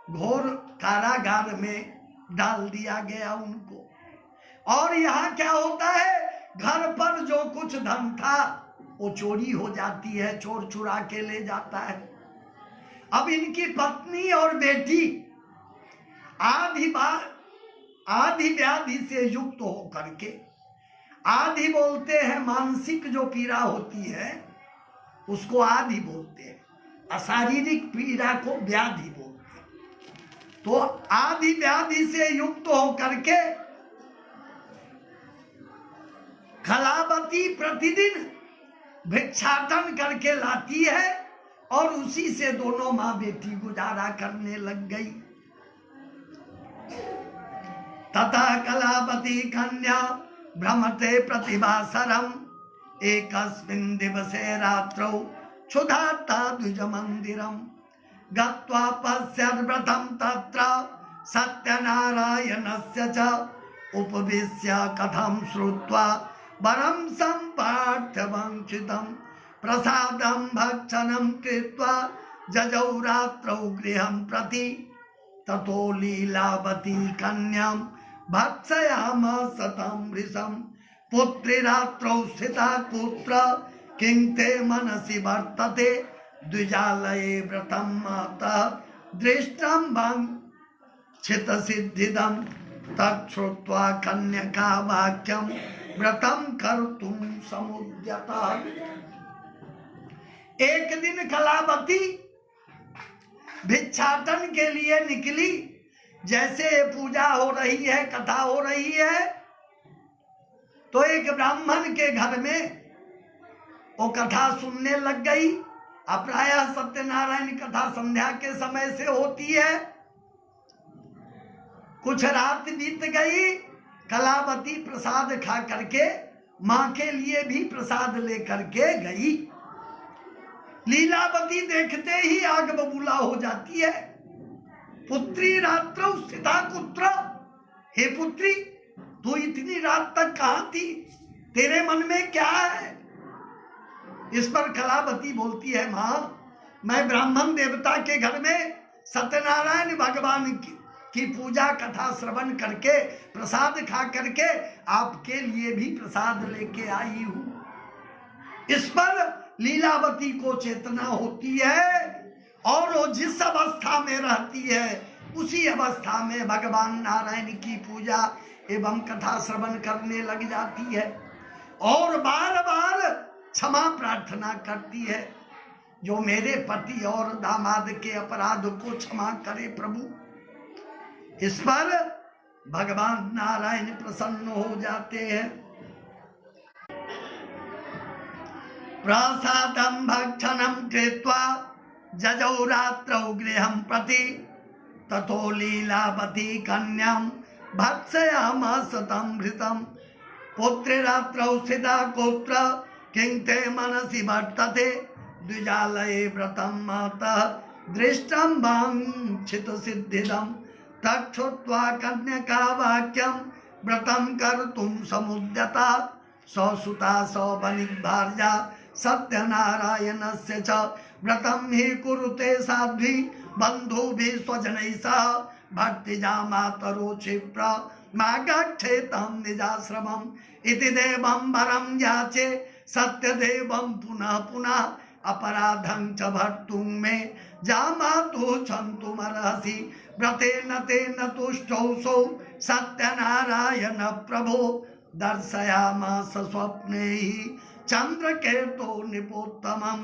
घोर कारागार में डाल दिया गया उनको। और यहाँ क्या होता है, घर पर जो कुछ धन था वो चोरी हो जाती है, चोर चुरा के ले जाता है। अब इनकी पत्नी और बेटी आधी व्याधि से युक्त होकर के, आधी बोलते हैं मानसिक जो पीड़ा होती है उसको आधी बोलते हैं, अशारीरिक पीड़ा को व्याधि बोलते हैं। तो आधी व्याधि से युक्त होकर के कलावती प्रतिदिन भिक्षाटन करके लाती है और उसी से दोनों माँ बेटी गुजारा करने लग गई। तथा कलावती कन्या भ्रमते प्रतिभासरम एकस्मिन् दिवसे रात्रौ क्षुधार्ता द्विज मंदिरम गत्वा पश्यत् व्रतं तत्र सत्यनारायणस्य च उपविश्य कथं श्रुत्वा वरं सम्पार्थ्य वंचितं प्रसादं भक्षणं कृत्वा जजौ रात्रौ गृहं प्रति ततो लीलावती कन्यां भक्षयामास तं वृषं पुत्री रात्रौ स्थिता कुत्र किं ते मनसि वर्तते द्विजालये व्रतं मातः दृष्टं वाञ्छित सिद्धिदं तच्छ्रुत्वा कन्यका वाक्यं व्रतं कर्तुं समुद्यता। एक दिन कलावती भिक्षाटन के लिए निकली। जैसे पूजा हो रही है, कथा हो रही है, तो एक ब्राह्मण के घर में वो कथा सुनने लग गई। प्रायः सत्यनारायण कथा संध्या के समय से होती है। कुछ रात बीत गई, कलावती प्रसाद खा करके मां के लिए भी प्रसाद लेकर के गई। लीलावती देखते ही आग बबूला हो जाती है। पुत्री रात्रौ स्थिता कुत्र, हे पुत्री तू इतनी रात तक कहां थी, तेरे मन में क्या है? इस पर कलावती बोलती है, मां मैं ब्राह्मण देवता के घर में सत्यनारायण भगवान की पूजा कथा श्रवण करके प्रसाद खा करके आपके लिए भी प्रसाद लेके आई हूं। इस पर लीलावती को चेतना होती है और वो जिस अवस्था में रहती है उसी अवस्था में भगवान नारायण की पूजा एवं कथा श्रवण करने लग जाती है और बार बार क्षमा प्रार्थना करती है, जो मेरे पति और दामाद के अपराध को क्षमा करे प्रभु। इस पर भगवान नारायण प्रसन्न हो जाते हैं। प्रसादं भक्षणं कृत्वा जजौ रात्रौ गृहं प्रति ततो लीलावती कन्यां भर्त्सयामास तमृतं पुत्रिरात्रौ स्थिता कुत्र किं ते मनसि वर्तते द्विजालये व्रतं मातः दृष्टं वाञ्छितसिद्धिदं तच्छ्रुत्वा कन्यका वाक्यं व्रतं कर्तुं समुद्यता ससुता सवनिभार्या सत्यनारायणस्य च व्रतं हि कुरुते साध्वी बन्धुभिः स्वजनैः सह भर्तृजा मातरो क्षिप्र मागच्छेतं निजाश्रमम् इति देवं वरं याचे सत्यदेवं पुनः पुनः अपराधं च भर्तुं मे जामातु क्षन्तुमर्हसि व्रतेन तेन तुष्टौ सत्यनारायण प्रभो दर्शयामास स्वप्ने चन्द्रकेतो निपोत्तमं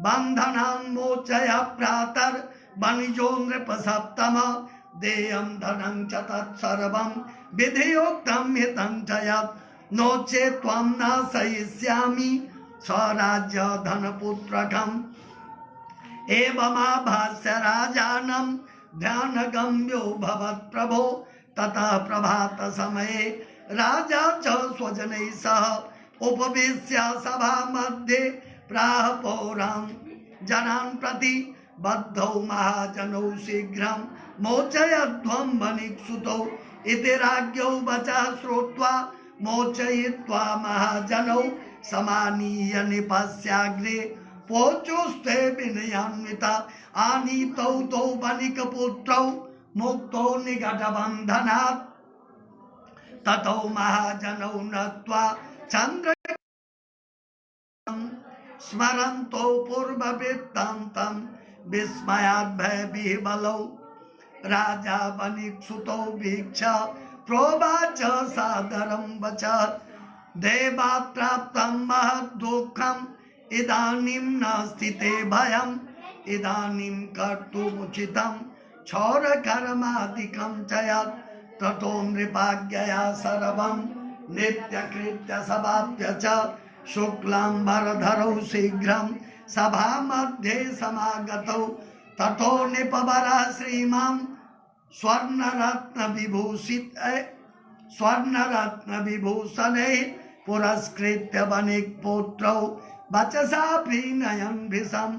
बन्धनान् मोचय प्रातर् वनिजो नृपसप्तम देयं धनं च तत्सर्वं विधियोक्तं हितं च यत् नो चेत् त्वं नाशयिष्यामि स्वराज्य धनपुत्रकम् एवमाभास्य राजानं ध्यानगम्यो भवत् प्रभो ततः प्रभात समये राजा च स्वजनैः सह उपविश्य सभा मध्ये प्राह पौरां जनान् प्रति बद्धौ महाजनौ शीघ्रं मोचयध्वं वनिक्सुतौ इति राज्ञौ वचः श्रुत्वा मोचयित्वा महाजनौ समानीय निपस्याग्रे पोचुस्ते विनयान्विता आनीतौ तौ वनिकपुत्रौ मुक्तौ निकटबन्धनात् ततौ महाजनौ नत्वा चन्द्र स्मरन्तौ पूर्ववृत्तान्तं विस्मयात् भयविह्वलौ राजा वनिक्सुतौ वीक्ष्य प्रोवाच सादरं वचः देवात् प्राप्तं महत् दुःखम् इदानीं नास्ति ते भयम् इदानीं कर्तुमुचितं क्षौरकर्मादिकं च यत् ततो नृपाज्ञया सर्वं नित्यकृत्य समाप्य च शुक्लाम्बरधरौ शीघ्रं सभा मध्ये समागतौ ततो नृपवरः श्रीमान् स्वर्णरत्न विभूषणे पुरस्कृत्य वनिक्पुत्रौ वचसा प्रीणयन् भृशं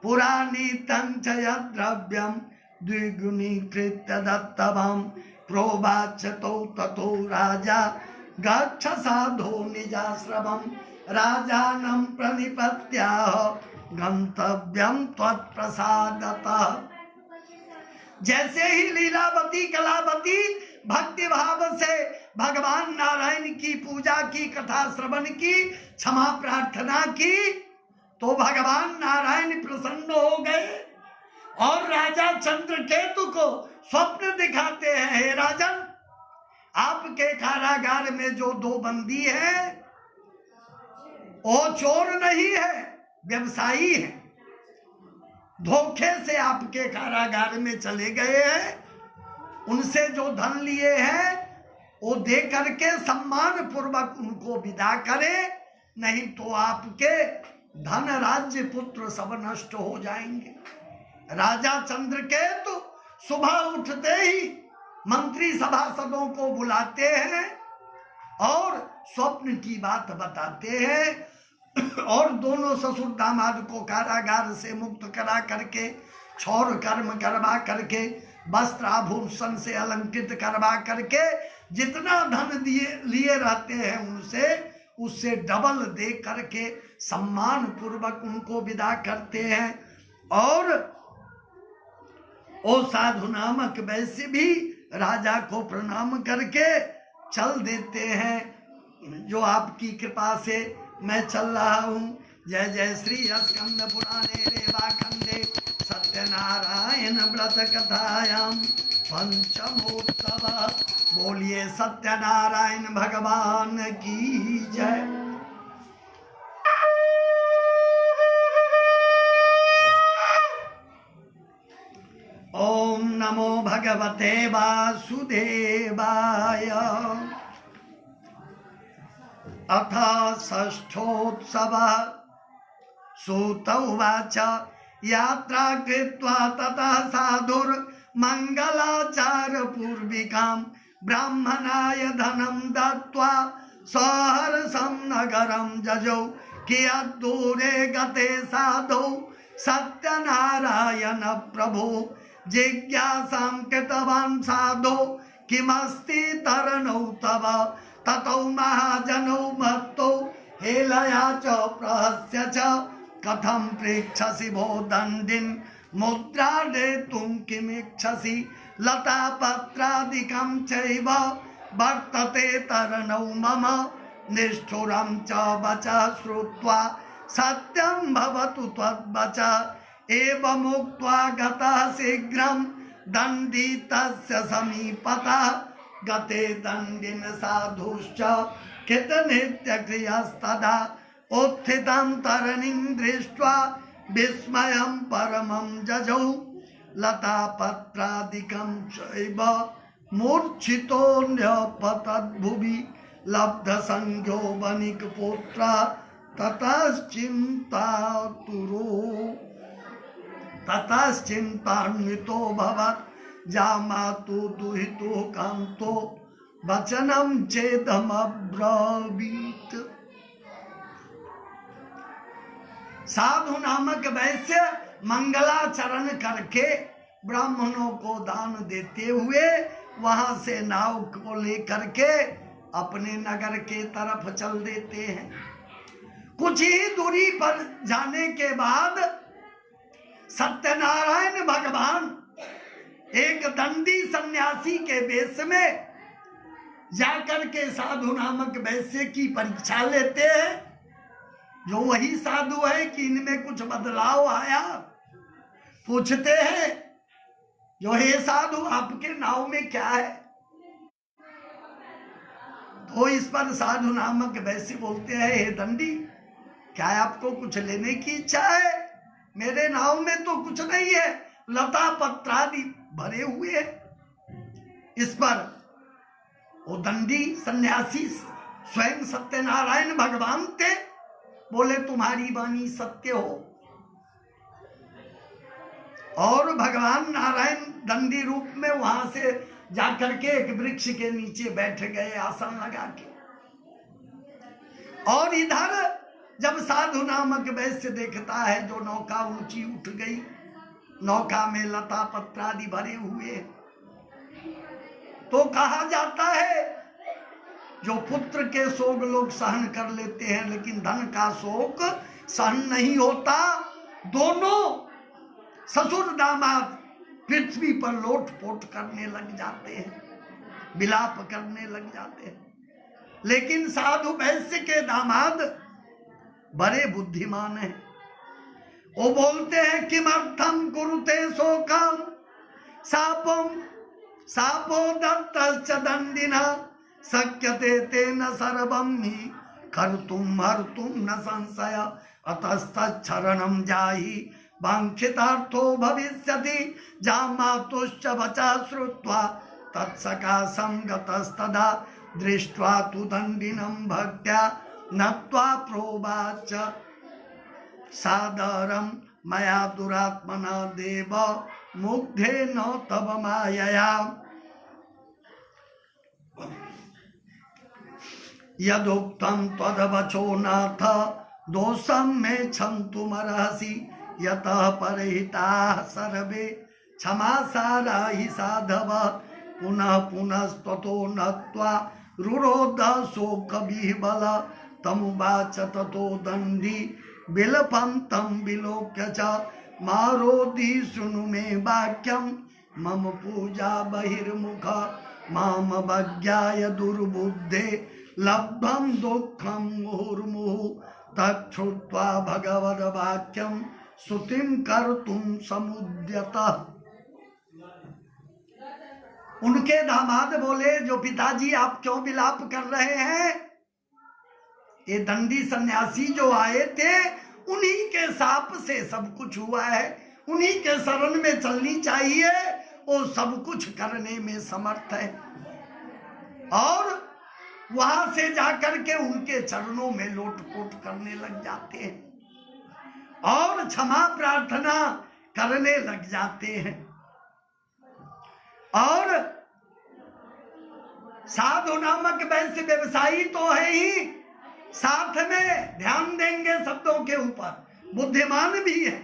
पुरानीतं च यद्द्रव्यं द्विगुणीकृत्य दत्तवान् प्रोवाच ततो राजा गच्छ साधो निजाश्रमं राजानं प्रणिपत्याह गंतव्यं त्वत्प्रसादतः। जैसे ही लीलावती कलावती भक्ति भाव से भगवान नारायण की पूजा की, कथा श्रवण की, क्षमा प्रार्थना की, तो भगवान नारायण प्रसन्न हो गए और राजा चंद्रकेतु को स्वप्न दिखाते हैं, हे राजन, आपके कारागार में जो दो बंदी हैं वो चोर नहीं है, व्यवसायी है, धोखे से आपके कारागार में चले गए हैं, उनसे जो धन लिए हैं वो दे करके सम्मान पूर्वक उनको विदा करें, नहीं तो आपके धन राज्य पुत्र सब नष्ट हो जाएंगे। राजा चंद्रकेतु सुबह उठते ही मंत्री सभासदों को बुलाते हैं और स्वप्न की बात बताते हैं और दोनों ससुर दामाद को कारागार से मुक्त करा करके, क्षौर कर्म करवा करके, वस्त्र आभूषण से अलंकृत करवा करके जितना धन लिए रहते हैं उनसे उससे डबल दे करके सम्मान पूर्वक उनको विदा करते हैं। और ओ साधु नामक वैश्य भी राजा को प्रणाम करके चल देते हैं, जो आपकी कृपा से मैं चल रहा हूँ। जय जय श्री स्कंद पुराणे रेवा खंडे सत्यनारायण व्रत कथायां पंचमोत्सव। बोलिए सत्यनारायण भगवान की जय। ओम नमो भगवते वासुदेवाय। अथ षष्ठोत्सवः। सूत उवाच यात्रा कृत्वा ततः साधुर् मंगलाचार पूर्विकां ब्राह्मणाय धनम दत्त्वा सहर्षं नगरं जजौ कियद्दूरे गते साधौ सत्यनारायण प्रभो जिज्ञासां कृतवान् साधो किमस्ति तरणौ तव ततौ महाजनौ भक्तौ हेलया च प्रहस्य च कथं पृच्छसि भो दण्डिन् मुद्रा देतुं किमिच्छसि लतापत्रादिकं चैव वर्तते तरणौ मम निष्ठुरं च वचः श्रुत्वा सत्यं भवतु त्वद्वचः एवमुक्त्वा गतः शीघ्रं दण्डी तस्य समीपतः गते दण्डिन साधुश्च कृतनित्यक्रियस्तदा उत्थितं तरणीं दृष्ट्वा विस्मयं परमं जजौ लतापत्रादिकं चैव मूर्छितो न्यपतद्भुवि लब्धसंज्ञो वणिकपुत्रः ततश्चिन्तान्वितो भवत् जामातु दुहितो कान्तो वचनं चेदमब्रवीत्। साधु नामक वैश्य मंगलाचरण करके ब्राह्मणों को दान देते हुए वहां से नाव को लेकर के अपने नगर के तरफ चल देते हैं। कुछ ही दूरी पर जाने के बाद सत्यनारायण भगवान एक दंडी सन्यासी के वेश में जाकर के साधु नामक वैश्य की परीक्षा लेते हैं, जो वही साधु है कि इनमें कुछ बदलाव आया। पूछते हैं, जो हे साधु आपके नाव में क्या है? तो इस पर साधु नामक वैश्य बोलते हैं, हे दंडी, क्या आपको कुछ लेने की इच्छा है? मेरे नाव में तो कुछ नहीं है, लता पत्रादि भरे हुए हैं। इस पर वो दंडी सन्यासी स्वयं सत्यनारायण भगवान थे, बोले तुम्हारी वाणी सत्य हो। और भगवान नारायण दंडी रूप में वहां से जाकर के एक वृक्ष के नीचे बैठ गए आसन लगा के। और इधर जब साधु नामक वैश्य देखता है जो नौका ऊंची उठ गई, नौका में लता पत्रादि भरे हुए, तो कहा जाता है जो पुत्र के शोक लोग सहन कर लेते हैं, लेकिन धन का शोक सहन नहीं होता। दोनों ससुर दामाद पृथ्वी पर लोटपोट करने लग जाते हैं, विलाप करने लग जाते हैं। लेकिन साधु वैश्य के दामाद बड़े बुद्धिमान हैं। वो बोलते हैं किमर्थम कुरुते शोकम सापो दत्तश्च दंडिना शक्यते तेन सर्वं हि कर्तुं हर्तुं न संशय अतस्तच्छरणं जाहि वाञ्छितार्थो भविष्यति जामातुश्च वचः श्रुत्वा तत्सकाशं गतस्तदा दृष्ट्वा तु दण्डिनं भक्त्या नत्वा प्रोवाच सादरं मया दुरात्मना देव मुग्धेन तव मायया यदुक्तं त्वदवचो नाथ दोषं मे क्षन्तुमर्हसि यतः परहिताः सर्वे क्षमासारा हि साधव पुनः पुनस्त्वतो नत्वा रुरोध शोकविह्वल तमुवाच ततो दण्डी विलपं तं विलोक्य च मारोदि शृणु मे वाक्यं मम पूजा बहिर्मुख मामवज्ञाय दुर्बुद्धे लब्धं दुःखं मुहुर्मुहुः तच्छ्रुत्वा भगवद्वाक्यं स्तुतिं कर्तुं समुद्यतः। उनके दामाद बोले, जो पिताजी आप क्यों विलाप कर रहे हैं? ये दंडी सन्यासी जो आए थे उन्हीं के शाप से सब कुछ हुआ है, उन्हीं के शरण में चलनी चाहिए, वो सब कुछ करने में समर्थ है। और वहां से जाकर के उनके चरणों में लोटपोट करने लग जाते हैं और क्षमा प्रार्थना करने लग जाते हैं। और साधु नामक वैसे व्यवसायी तो है ही, साथ में ध्यान देंगे शब्दों के ऊपर, बुद्धिमान भी है।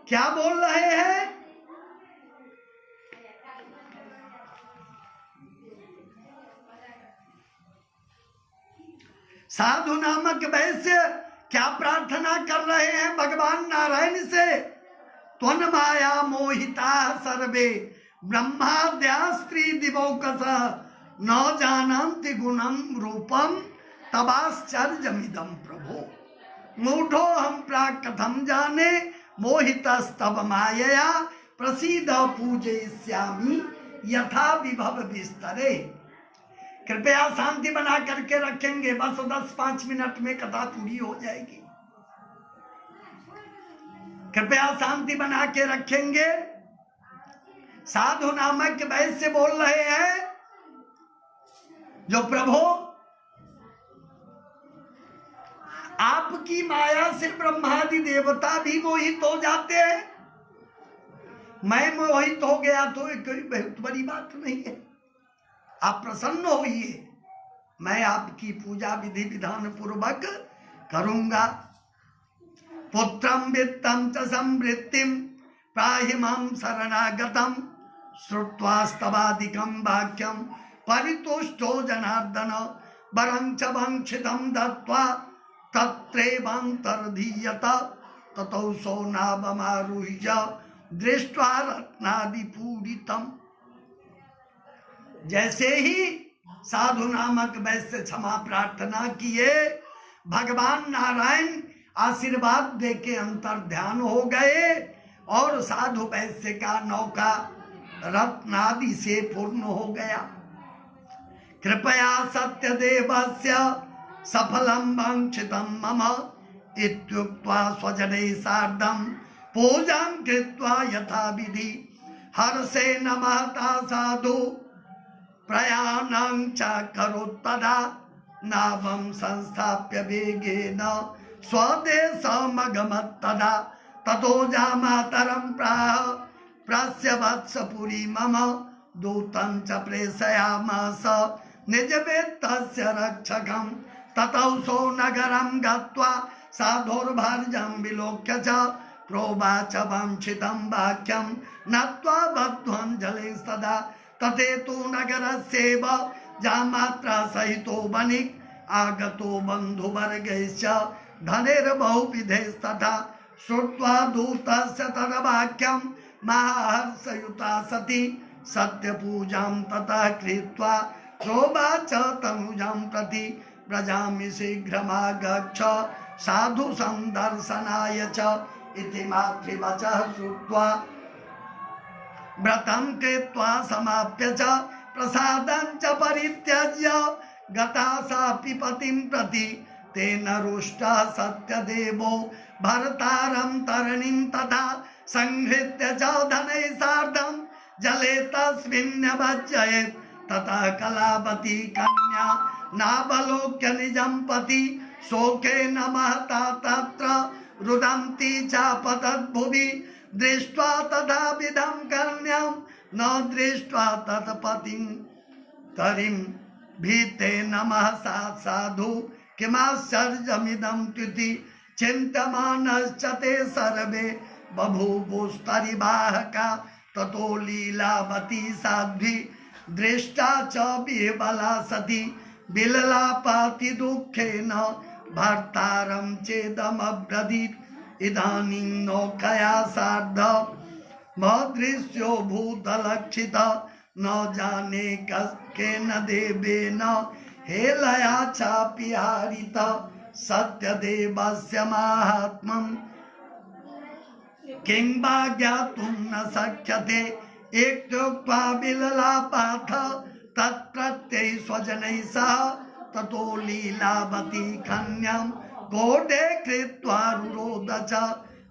क्या बोल रहे हैं? साधु नामक वैश्य क्या प्रार्थना कर रहे हैं भगवान नारायण से? त्वन माया मोहिता सर्वे ब्रह्माद्या स्त्री दिवौकस न जानन्ति गुणम रूपम तवाश्चर्यमिदं प्रभो मूढ़ो हम प्राक् कथम जाने मोहितस्तव मायया प्रसीद पूजयिष्यामि यथा विभव विस्तरे। कृपया शांति बना करके रखेंगे, बस 10-5 मिनट में कथा पूरी हो जाएगी। कृपया शांति बना के रखेंगे। साधु नामक वैश्य बोल रहे हैं, जो प्रभु आपकी माया से ब्रह्मादि देवता भी मोहित हो जाते हैं, मैं मोहित हो गया तो कोई बहुत बड़ी बात नहीं है। आप प्रसन्न होइए, मैं आपकी पूजा विधि विधान पूर्वक करूंगा। पुत्रम वित्तम च समृद्धिम प्राहिमं शरणागतम श्रुत्वा स्तवादिकं वाक्यम परितुष्टो जनार्दन वरं च वंक्षितं दत्त्वा तत्रैवान्तर्धीयत ततौ सो नाभमारुह्य दृष्ट्वा रत्नादिपूरितम्। जैसे ही साधु नामक वैश्य क्षमा प्रार्थना किए, भगवान नारायण आशीर्वाद दे के अंतर ध्यान हो गए और साधु वैश्य का नौका रत्नादि से पूर्ण हो गया। कृपया सत्यदेवस्य सफलम वांछितं मम इत्युक्त्वा स्वजनैः सार्धं पूजां कृत्वा यथा विधि हर्षेण महता साधु प्रयाणां च करोत्तदा नावं संस्थाप्य वेगेन स्वदेशमगमत्तदा ततो जामातरं प्राह प्रास्य वत्सपुरी मम दूतं च प्रेषयामास निजवेत्तस्य रक्षकं ततौ सो नगरं गत्वा साधुर्भार्यं विलोक्य च प्रोवाच वाञ्छितं वाक्यं नत्वा बद्ध्वञ्जलिं सदा तथेतु नगरस्यैव जामात्रा सहितो वणिक् आगतो बन्धुवर्गैश्च धनैर्बहुविधैस्तथा श्रुत्वा दूतस्य तद्वाक्यं महाहर्षयुता सती सत्यपूजां ततः कृत्वा प्रोवाच तनुजां प्रति व्रजामि शीघ्रमागच्छ साधु संदर्शनाय च इति मातृवचः श्रुत्वा व्रतं कृत्वा समाप्य च प्रसादं च परित्यज्य गता सापि पतिं प्रति तेन रुष्टः सत्यदेवो भर्तारं तरणीं तथा संहृत्य च धनैः सार्धं जले तस्मिन्न्यवज्जयेत् ततः कलावती कन्या नावलोक्य निजं पति शोकेन महता तत्र रुदन्ती चापतद्भुवि दृष्ट्वा तथा विधं कन्यां न दृष्ट्वा तत्पतिं तरिं भीते नमः साधु किमाश्चर्यमिदं त्विति चिन्त्यमानश्च ते सर्वे बभूवुस्तरिवाहका ततो लीलावती साध्वी दृष्टा च विह्वला सती विललापाति दुःखेन भर्तारं चेदमब्रवीत् इदानीं नौकया सार्ध मदृश्यो भूतलक्षित न जाने केन देवेन हेलया चापि हारित सत्यदेवस्य माहात्म्यं किं वा ज्ञातुं न शक्यते इत्युक्त्वा विललापाथ तत्प्रत्यय स्वजनैः सह ततो लीलावती कन्यां कोडे कृत्वा रुरोध च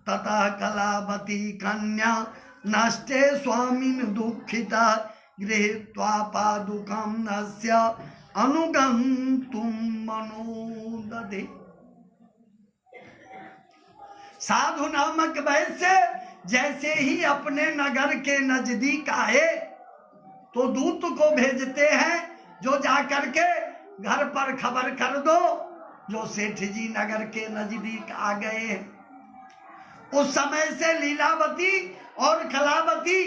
ततः कलावती कन्या नष्टे स्वामिन् दुःखिता गृहीत्वा पादुकं नस्य अनुगन्तुं मनोदधे। साधु नामक वैश्य जैसे ही अपने नगर के नजदीक आए तो दूत को भेजते हैं जो जाकर के घर पर खबर कर दो जो सेठ जी नगर के नजदीक आ गए हैं। उस समय से लीलावती और कलावती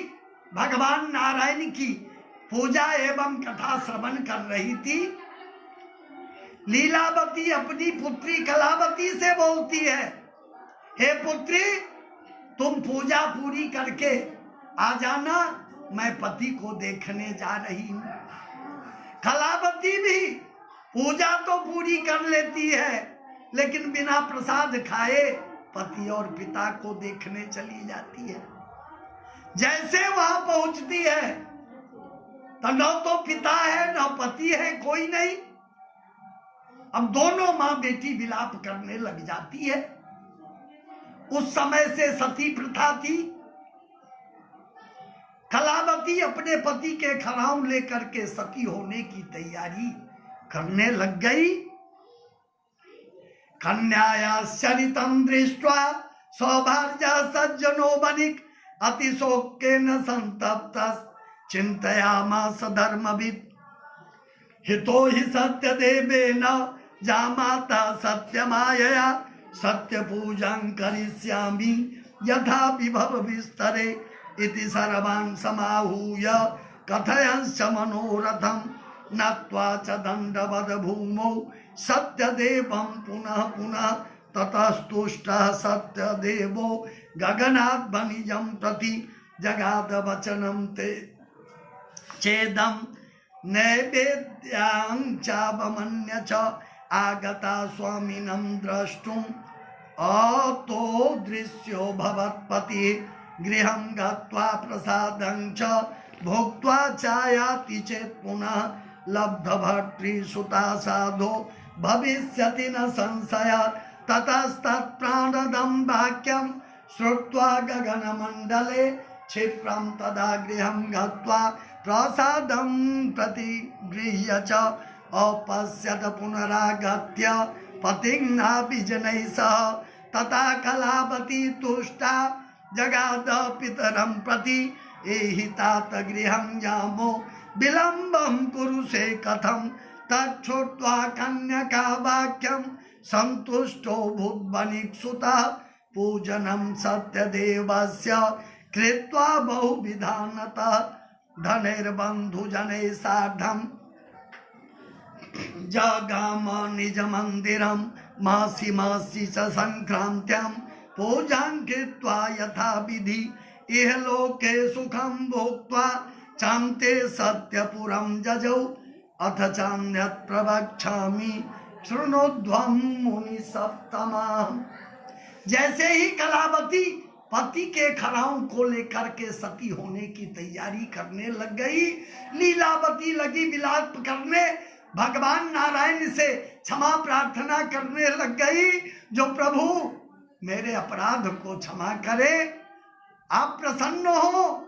भगवान नारायण की पूजा एवं कथा श्रवण कर रही थी। लीलावती अपनी पुत्री कलावती से बोलती है, हे पुत्री तुम पूजा पूरी करके आ जाना, मैं पति को देखने जा रही हूं। कलावती भी पूजा तो पूरी कर लेती है लेकिन बिना प्रसाद खाए पति और पिता को देखने चली जाती है। जैसे वहां पहुंचती है तो न तो पिता है न पति है, कोई नहीं। अब दोनों मां बेटी विलाप करने लग जाती है। उस समय से सती प्रथा थी। कलावती अपने पति के खराम लेकर के सती होने की तैयारी करने लग गई। कन्याया चरितम दृष्ट्वा सौभार्य सज्जनो बनिक अतिशोकेन संतप्त चिंतयामास धर्मविद हितो हि सत्य देवेन जामाता सत्यमायया सत्य पूजं करिष्यामि यथा विभव विस्तरे इति सर्वान् समाहूय कथयंश्च मनोरथं नत्वा च दण्डवद भूमौ सत्यदेवं पुनः पुनः ततस्तुष्टः सत्यदेवो गगनात् वनिजं प्रति जगाद वचनं ते चेदं नैवेद्यां चावमन्य च आगता स्वामिनं द्रष्टुम् अतो दृश्यो भवत्पति गृहं गत्वा प्रसादं च भोक्त्वा चायाति चेत् पुनः लब्धभर्तृसुता साधो भविष्यति न संशय ततस्तत्प्राणदं वाक्यं श्रुत्वा गगनमण्डले क्षिप्रं तदा गृहं गत्वा प्रसादं प्रतिगृह्य च अपश्यत पुनरागत्य पतिं नाभिजनैः सह तथा कलावती तुष्टा जगाद पितरं प्रति एहि तात गृहं यामो विलम्बं कुरुषे कथं तच्छ्रुत्वा कन्यका वाक्यं सन्तुष्टो भूद्वनिक्सुतः पूजनं सत्यदेवस्य कृत्वा बहुविधानतः धनैर्बन्धुजनैः सार्धं जगाम निज मंदिरं मासी मासी च संक्रांत्यां पूजां कृत्वा यथा विधि इह लोके सुखं भोक्त्वा चान्ते सत्यपुरं जजौ अथ चान्यत् प्रवक्ष्यामि शृणोध्वं मुनि सप्तमा। जैसे ही कलावती पति के खराओं को लेकर के सती होने की तैयारी करने लग गई, लीलावती लगी विलाप करने, भगवान नारायण से क्षमा प्रार्थना करने लग गई, जो प्रभु मेरे अपराध को क्षमा करे, आप प्रसन्न हो,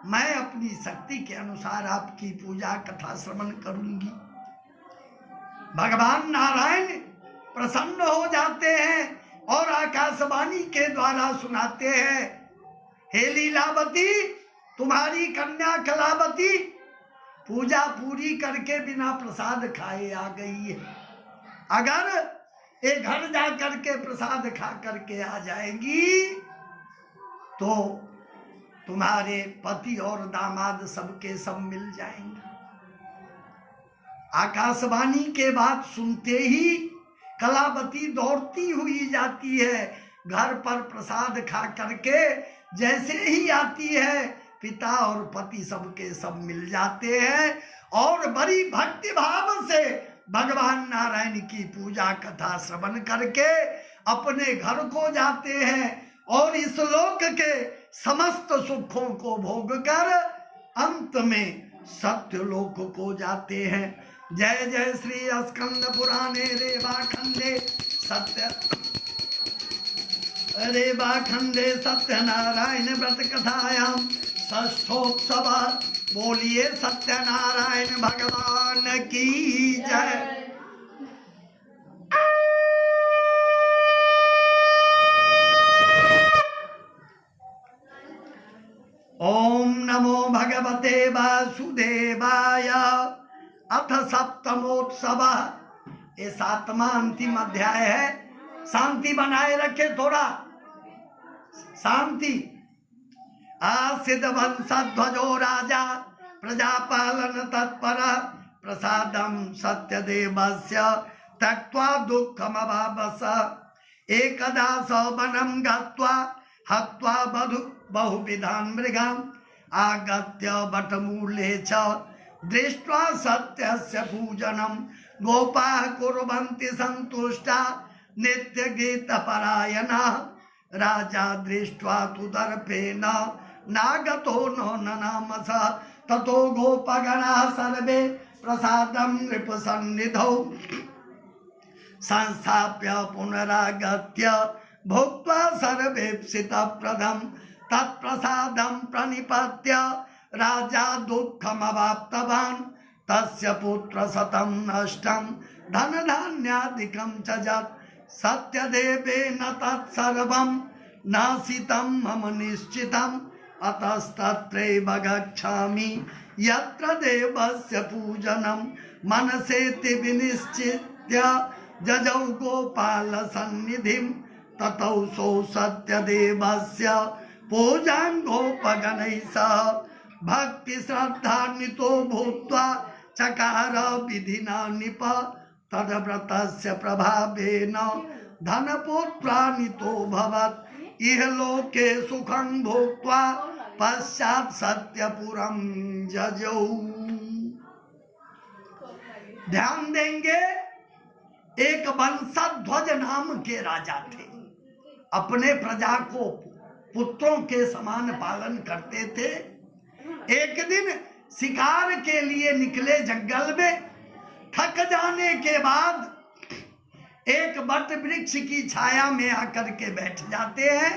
मैं अपनी शक्ति के अनुसार आपकी पूजा कथा श्रवण करूंगी। भगवान नारायण प्रसन्न हो जाते हैं और आकाशवाणी के द्वारा सुनाते हैं, हे लीलावती तुम्हारी कन्या कलावती पूजा पूरी करके बिना प्रसाद खाए आ गई है। अगर ये घर जा करके प्रसाद खा करके आ जाएगी तो तुम्हारे पति और दामाद सबके सब मिल जाएंगे। आकाशवाणी के बात सुनते ही कलावती दौड़ती हुई जाती है, घर पर प्रसाद खा करके जैसे ही आती है पिता और पति सबके सब मिल जाते हैं और बड़ी भक्ति भाव से भगवान नारायण की पूजा कथा श्रवण करके अपने घर को जाते हैं और इस लोक के समस्त सुखों को भोग कर अंत में सत्य लोक को जाते हैं। जय जय श्री स्कंद पुराणे रेवाखंडे सत्यनारायण व्रत कथायां षष्ठोत्सव। बोलिए सत्यनारायण भगवान की जय। वासुदेवाय। अथ सप्तमोत्सव। ये 7वां अंतिम अध्याय है। शांति बनाए रखे, थोड़ा शांति। आसिद वंशध्वजो राजा प्रजापालन तत्पर प्रसादम सत्यदेवस्य त्यक्त्वा दुःखमवापस। एकदा स वनं गत्वा हत्वा बहुविधान् मृगान् आगत्य वटमूले च दृष्ट्वा सत्यस्य पूजनं गोपाः कुर्वन्ति सन्तुष्टा नित्यगीतपरायणाः। राजा दृष्ट्वा तु दर्पेण नागतो ननामस। ततो गोपगणाः सर्वे प्रसादं नृपसन्निधौ संस्थाप्य पुनरागत्य भुक्त्वा सर्वेप्सितप्रदं तत्प्रसादं प्रणिपत्य राजा दुःखमवाप्तवान्। तस्य पुत्रशतं नष्टं धनधान्यादिकं च यत् सत्यदेवेन तत्सर्वं नाशितं मम निश्चितम्। अतस्तत्रैव गच्छामि यत्र देवस्य पूजनं मनसेति विनिश्चित्य जजौ गोपाल सन्निधिं। ततौ सौ सत्यदेवस्य पूजां गोपगणैः सह भक्ति श्रद्धान्वितो भूत्वा चकार विधिना निप। तद्व्रतस्य प्रभावेन धनपुत्रान्वितो भवत्। इहलोके सुखं भोक्त्वा पश्चात् सत्यपुरं जजौ। ध्यान देंगे, एक वंशध्वज नाम के राजा थे। अपने प्रजा को पुत्रों के समान पालन करते थे। एक दिन शिकार के लिए निकले जंगल में। थक जाने के बाद एक वट वृक्ष की छाया में आकर के बैठ जाते हैं।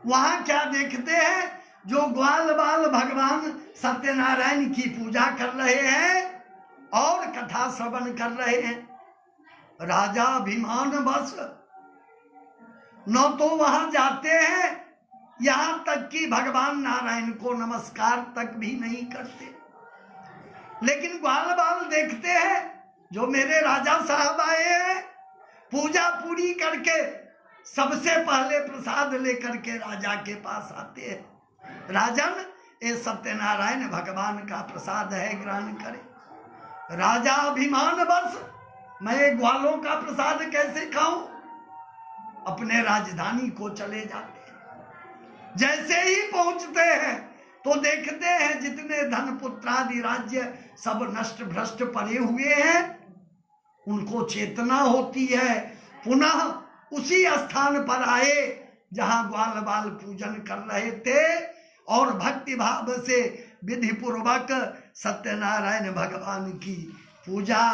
वहां क्या देखते हैं? जो ग्वाल बाल भगवान सत्यनारायण की पूजा कर रहे हैं और कथा श्रवण कर रहे हैं। राजा अभिमान बस न तो वहां जाते हैं, यहां तक कि भगवान नारायण को नमस्कार तक भी नहीं करते। लेकिन ग्वाल बाल देखते हैं जो मेरे राजा साहब आए हैं, पूजा पूरी करके सबसे पहले प्रसाद लेकर के राजा के पास आते हैं। राजन, ये सत्यनारायण भगवान का प्रसाद है, ग्रहण करें। राजा अभिमान बस मैं ग्वालों का प्रसाद कैसे खाऊं? अपने राजधानी को चले जाते हैं। जैसे ही पहुंचते हैं तो देखते हैं जितने धन पुत्रादि राज्य सब नष्ट भ्रष्ट पड़े हुए हैं। उनको चेतना होती है, पुनः उसी स्थान पर आए जहां ग्वाल बाल पूजन कर रहे थे और भक्ति भाव से विधि पूर्वक सत्यनारायण भगवान की पूजा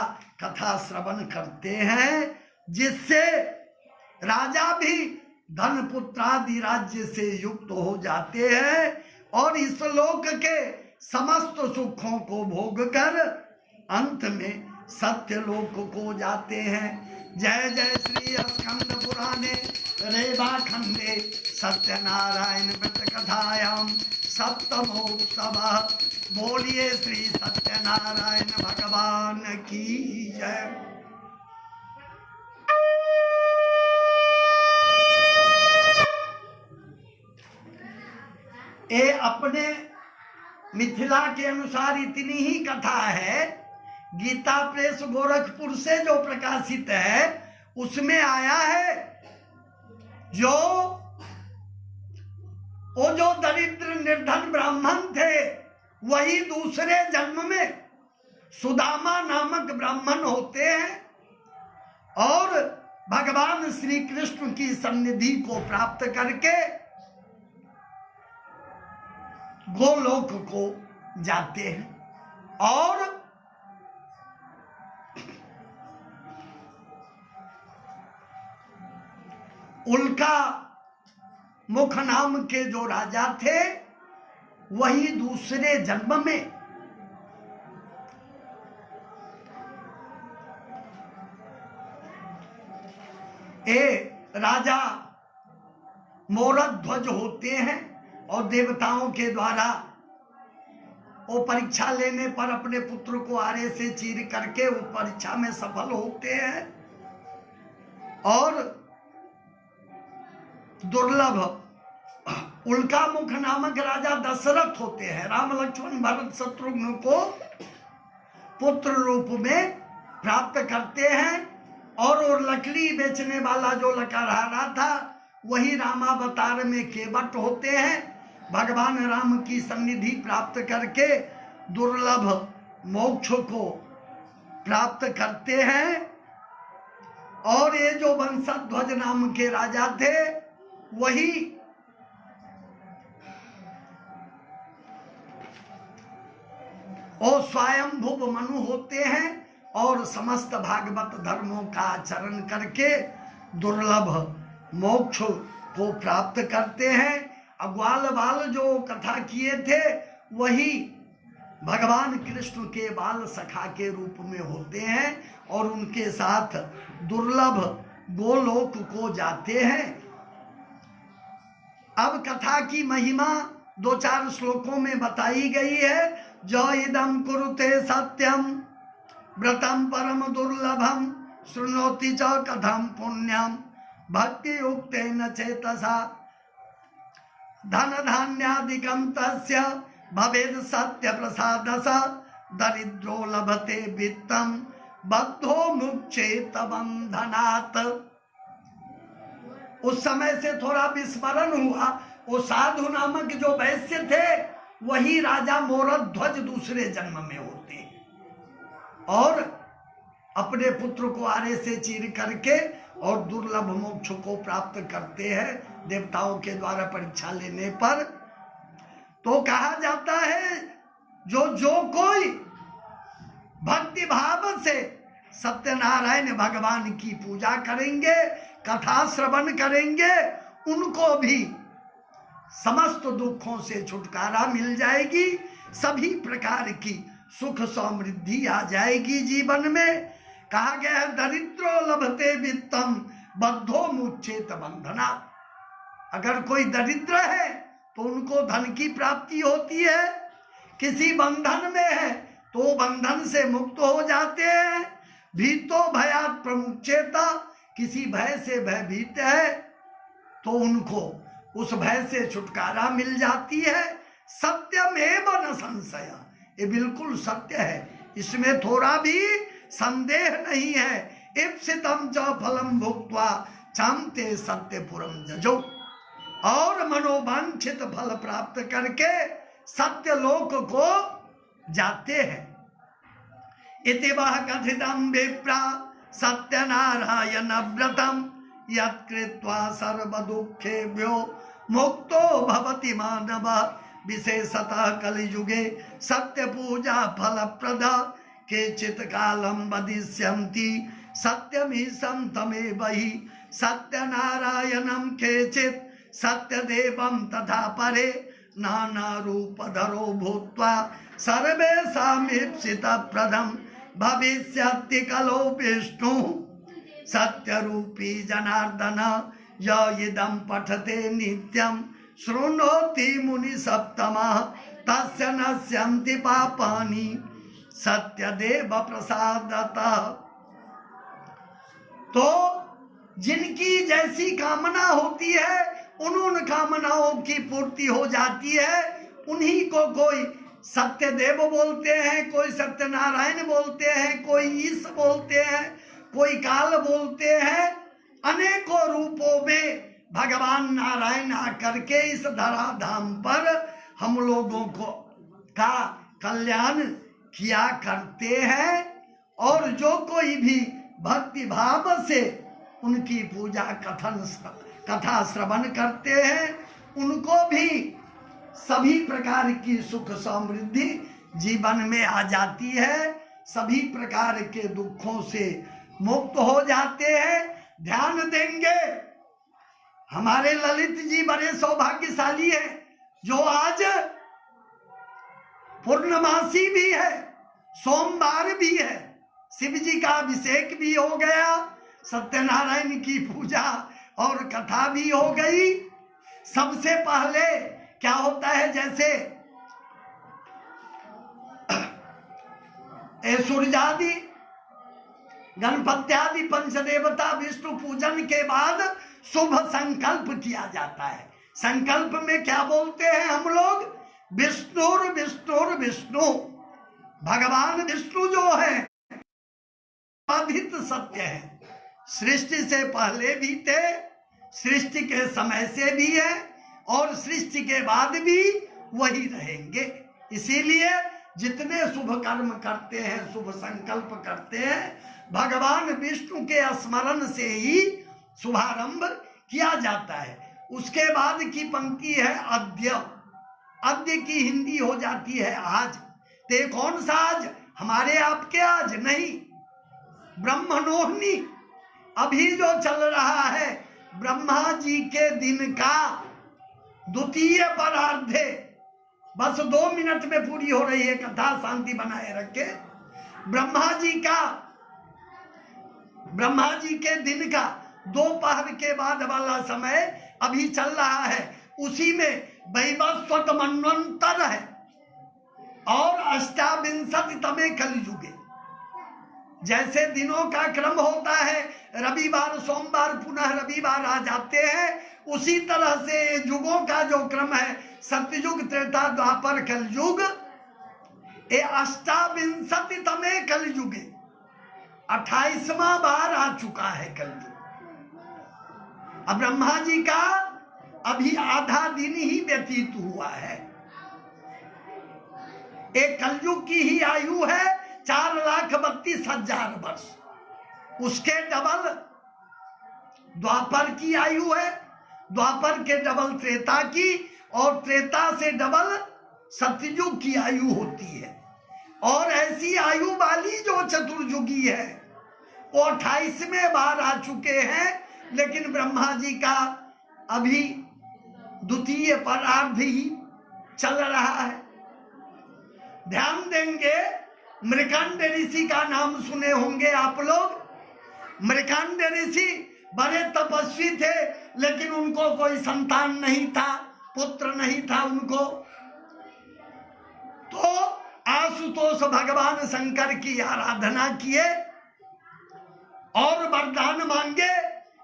कथा श्रवण करते हैं, जिससे राजा भी धन पुत्रादि राज्य से युक्त हो जाते हैं और इस लोक के समस्त सुखों को भोग कर अंत में सत्य लोक को जाते हैं। जय जय श्री स्कंद पुराणे रेवा खंडे सत्यनारायण व्रत कथायाम सप्तमोत्सव। बोलिए श्री सत्यनारायण भगवान की जय। ये अपने मिथिला के अनुसार इतनी ही कथा है। गीता प्रेस गोरखपुर से जो प्रकाशित है उसमें आया है जो दरिद्र निर्धन ब्राह्मण थे वही दूसरे जन्म में सुदामा नामक ब्राह्मण होते हैं और भगवान श्री कृष्ण की सन्निधि को प्राप्त करके गोलोक को जाते हैं और उल्का मुख नाम के जो राजा थे वही दूसरे जन्म में राजा मोरध्वज होते हैं और देवताओं के द्वारा वो परीक्षा लेने पर अपने पुत्र को आरे से चीर करके वो परीक्षा में सफल होते हैं। और दुर्लभ उल्का मुख नामक राजा दशरथ होते हैं, राम लक्ष्मण भरत शत्रुघ्न को पुत्र रूप में प्राप्त करते हैं। और वो लकड़ी बेचने वाला जो लकड़हारा था वही रामावतार में केवट होते हैं। भगवान राम की सन्निधि प्राप्त करके दुर्लभ मोक्ष को प्राप्त करते हैं। और ये जो वंशध्वज नाम के राजा थे वही और स्वयंभुव मनु होते हैं और समस्त भागवत धर्मों का आचरण करके दुर्लभ मोक्ष को प्राप्त करते हैं। ग्वाल बाल जो कथा किए थे वही भगवान कृष्ण के बाल सखा के रूप में होते हैं और उनके साथ दुर्लभ गोलोक को जाते हैं। अब कथा की महिमा 2-4 श्लोकों में बताई गई है। जो इदम कुरुते सत्यम व्रतम परम दुर्लभम शृणोति च कथम पुण्यम भक्ति युक्तेन चेतसा धन धान्यादिकं तस्य भवेद सत्य प्रसादस दरिद्रो लभते वित्तम बद्धो मुक्षेत बंधनात्। उस समय से थोड़ा विस्मरण हुआ। वो साधु नामक जो वैश्य थे वही राजा मोरध्वज दूसरे जन्म में होते हैं और अपने पुत्र को आरे से चीर करके और दुर्लभ मोक्ष को प्राप्त करते हैं देवताओं के द्वारा परीक्षा लेने पर। तो कहा जाता है जो कोई भक्ति भाव से सत्यनारायण भगवान की पूजा करेंगे, कथा श्रवण करेंगे, उनको भी समस्त दुखों से छुटकारा मिल जाएगी, सभी प्रकार की सुख समृद्धि आ जाएगी जीवन में। कहा गया है दरिद्रो लभते वित्तम बद्धो मुच्चेत बंधना। अगर कोई दरिद्र है तो उनको धन की प्राप्ति होती है, किसी बंधन में है तो बंधन से मुक्त हो जाते हैं। भीतो भयात प्रमुच्चेता, किसी भय से भयभीत है तो उनको उस भय से छुटकारा मिल जाती है। सत्यमेव न संशय, ये बिल्कुल सत्य है, इसमें थोड़ा भी संदेह नहीं है। इप्सितम च फलम भुक्त्वा चामते सत्यपुरम जजो, और मनोवांछित फल प्राप्त करके सत्यलोक को जाते हैं। इति वह कथितम विप्रा सत्यनारायण व्रतम यत्कृत्वा सर्व दुखेभ्यो मुक्तो भवति मानव। विशेषतः कलियुगे सत्य पूजा फलप्रदा केचित् कालम वदिष्यन्ति सत्यमीशं तमेवहि सत्यनारायणं केचित् सत्यदेवं तथा परे नाना रूपधरो भूत्वा सर्वेषामीप्सितप्रदं भविष्यति कलो विष्णु सत्यरूपी जनार्दन। य इदं पठते नित्यं शृणोति मुनि सप्तमः तस्य नश्यन्ति पापानि सत्यदेव प्रसादतः। तो जिनकी जैसी कामना होती है उन कामनाओं की पूर्ति हो जाती है। उन्हीं को कोई सत्यदेव बोलते हैं, कोई सत्यनारायण बोलते हैं, कोई ईश बोलते हैं, कोई काल बोलते हैं। अनेकों रूपों में भगवान नारायण आकर के इस धराधाम पर हम लोगों को का कल्याण किया करते हैं। और जो कोई भी भक्ति भाव से उनकी पूजा कथा श्रवण करते हैं उनको भी सभी प्रकार की सुख समृद्धि जीवन में आ जाती है, सभी प्रकार के दुखों से मुक्त हो जाते हैं। ध्यान देंगे, हमारे ललित जी बड़े सौभाग्यशाली हैं जो आज पूर्णमासी भी है, सोमवार भी है, शिव जी का अभिषेक भी हो गया, सत्यनारायण की पूजा और कथा भी हो गई। सबसे पहले क्या होता है, जैसे सूर्यादि गणपत्यादि पंचदेवता विष्णु पूजन के बाद शुभ संकल्प किया जाता है। संकल्प में क्या बोलते हैं हम लोग? विष्णुर विष्णुर विष्णु। भगवान विष्णु जो है अधित सत्य है, सृष्टि से पहले भी थे, सृष्टि के समय से भी है और सृष्टि के बाद भी वही रहेंगे। इसीलिए जितने शुभ कर्म करते हैं, शुभ संकल्प करते हैं, भगवान विष्णु के स्मरण से ही शुभारंभ किया जाता है। उसके बाद की पंक्ति है अद्य। अद्य की हिंदी हो जाती है आज। ते कौन सा आज? हमारे आपके आज नहीं, ब्रह्मणोहनी अभी जो चल रहा है, ब्रह्मा जी के दिन का द्वितीय परार्धे, बस 2 मिनट में पूरी हो रही है कथा, शांति बनाए रखे। ब्रह्मा जी के दिन का दोपहर के बाद वाला समय अभी चल रहा है, उसी में वैवस्वत मनवंतर है और 28तमे कलयुगे। जैसे दिनों का क्रम होता है, रविवार सोमवार पुनः रविवार आ जाते हैं, उसी तरह से युगों का जो क्रम है, सतयुग त्रेता द्वापर कलयुग, ये 28तमे कलयुगे 28वां बार आ चुका है कलयुग। अब ब्रह्मा जी का अभी आधा दिन ही व्यतीत हुआ है। एक कलयुग की ही आयु है 4,32,000 वर्ष, उसके डबल द्वापर की आयु है, द्वापर के डबल त्रेता की, और त्रेता से डबल सतयुग की आयु होती है। और ऐसी आयु वाली जो चतुर्युगी है वो 28वें बार आ चुके हैं, लेकिन ब्रह्मा जी का अभी द्वितीय परार्ध ही चल रहा है। ध्यान देंगे, मृकांड ऋषि का नाम सुने होंगे आप लोग। मृकांड ऋषि बड़े तपस्वी थे, लेकिन उनको कोई संतान नहीं था, पुत्र नहीं था उनको। तो आशुतोष भगवान शंकर की आराधना किए और वरदान मांगे।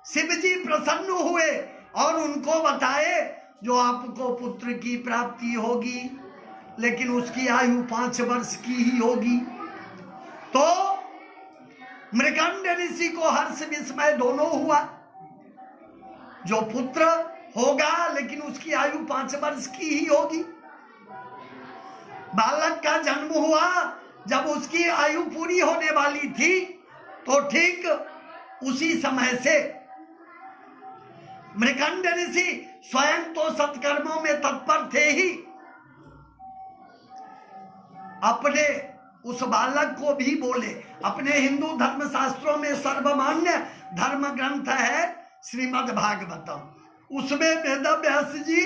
शिव जी प्रसन्न हुए और उनको बताए जो आपको पुत्र की प्राप्ति होगी, लेकिन उसकी आयु 5 वर्ष की ही होगी। तो मृकांड ऋषि को हर्ष विस्मय दोनों हुआ, जो पुत्र होगा लेकिन उसकी आयु 5 वर्ष की ही होगी। बालक का जन्म हुआ जब उसकी आयु पूरी होने वाली थी, तो ठीक उसी समय से मृकांड ऋषि स्वयं तो सत्कर्मों में तत्पर थे ही, अपने उस बालक को भी बोले। अपने हिंदू धर्म शास्त्रों में सर्वमान्य धर्म ग्रंथ है श्रीमद् भागवतम, उसमें वेद व्यास जी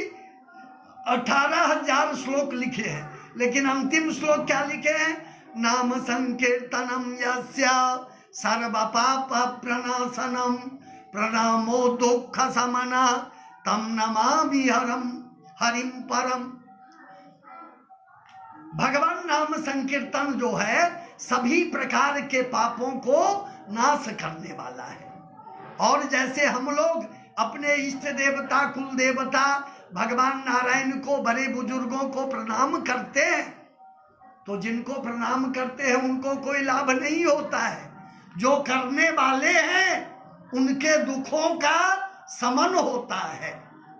18,000 श्लोक लिखे हैं, लेकिन अंतिम श्लोक क्या लिखे हैं? नाम संकीर्तनम यस्य सर्व पाप प्रणाशनम प्रणामो दुख समना तम नमामि हरिम परम। भगवान नाम संकीर्तन जो है सभी प्रकार के पापों को नाश करने वाला है। और जैसे हम लोग अपने इष्ट देवता कुल देवता भगवान नारायण को, बड़े बुजुर्गों को प्रणाम करते हैं, तो जिनको प्रणाम करते हैं उनको कोई लाभ नहीं होता है, जो करने वाले हैं उनके दुखों का समन होता है।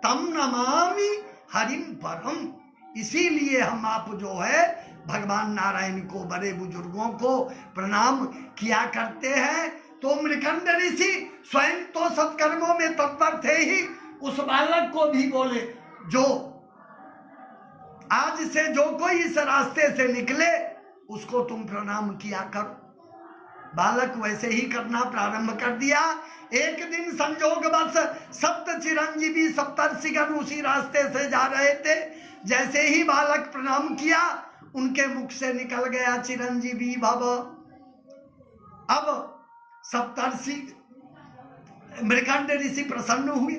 तम नमामि हरिम परम। इसीलिए हम आप जो है भगवान नारायण को, बड़े बुजुर्गों को प्रणाम किया करते हैं। तो मृकांड ऋषि स्वयं तो सत्कर्मों में तत्पर थे ही, उस बालक को भी बोले जो आज से जो कोई इस रास्ते से निकले उसको तुम प्रणाम किया करो। बालक वैसे ही करना प्रारंभ कर दिया। एक दिन संजोगवश सप्त चिरंजीवी सप्तर्षिगण उसी रास्ते से जा रहे थे। जैसे ही बालक प्रणाम किया, उनके मुख से निकल गया चिरंजीवी भव। अब सप्तर्षि मृकांड ऋषि प्रसन्न हुए।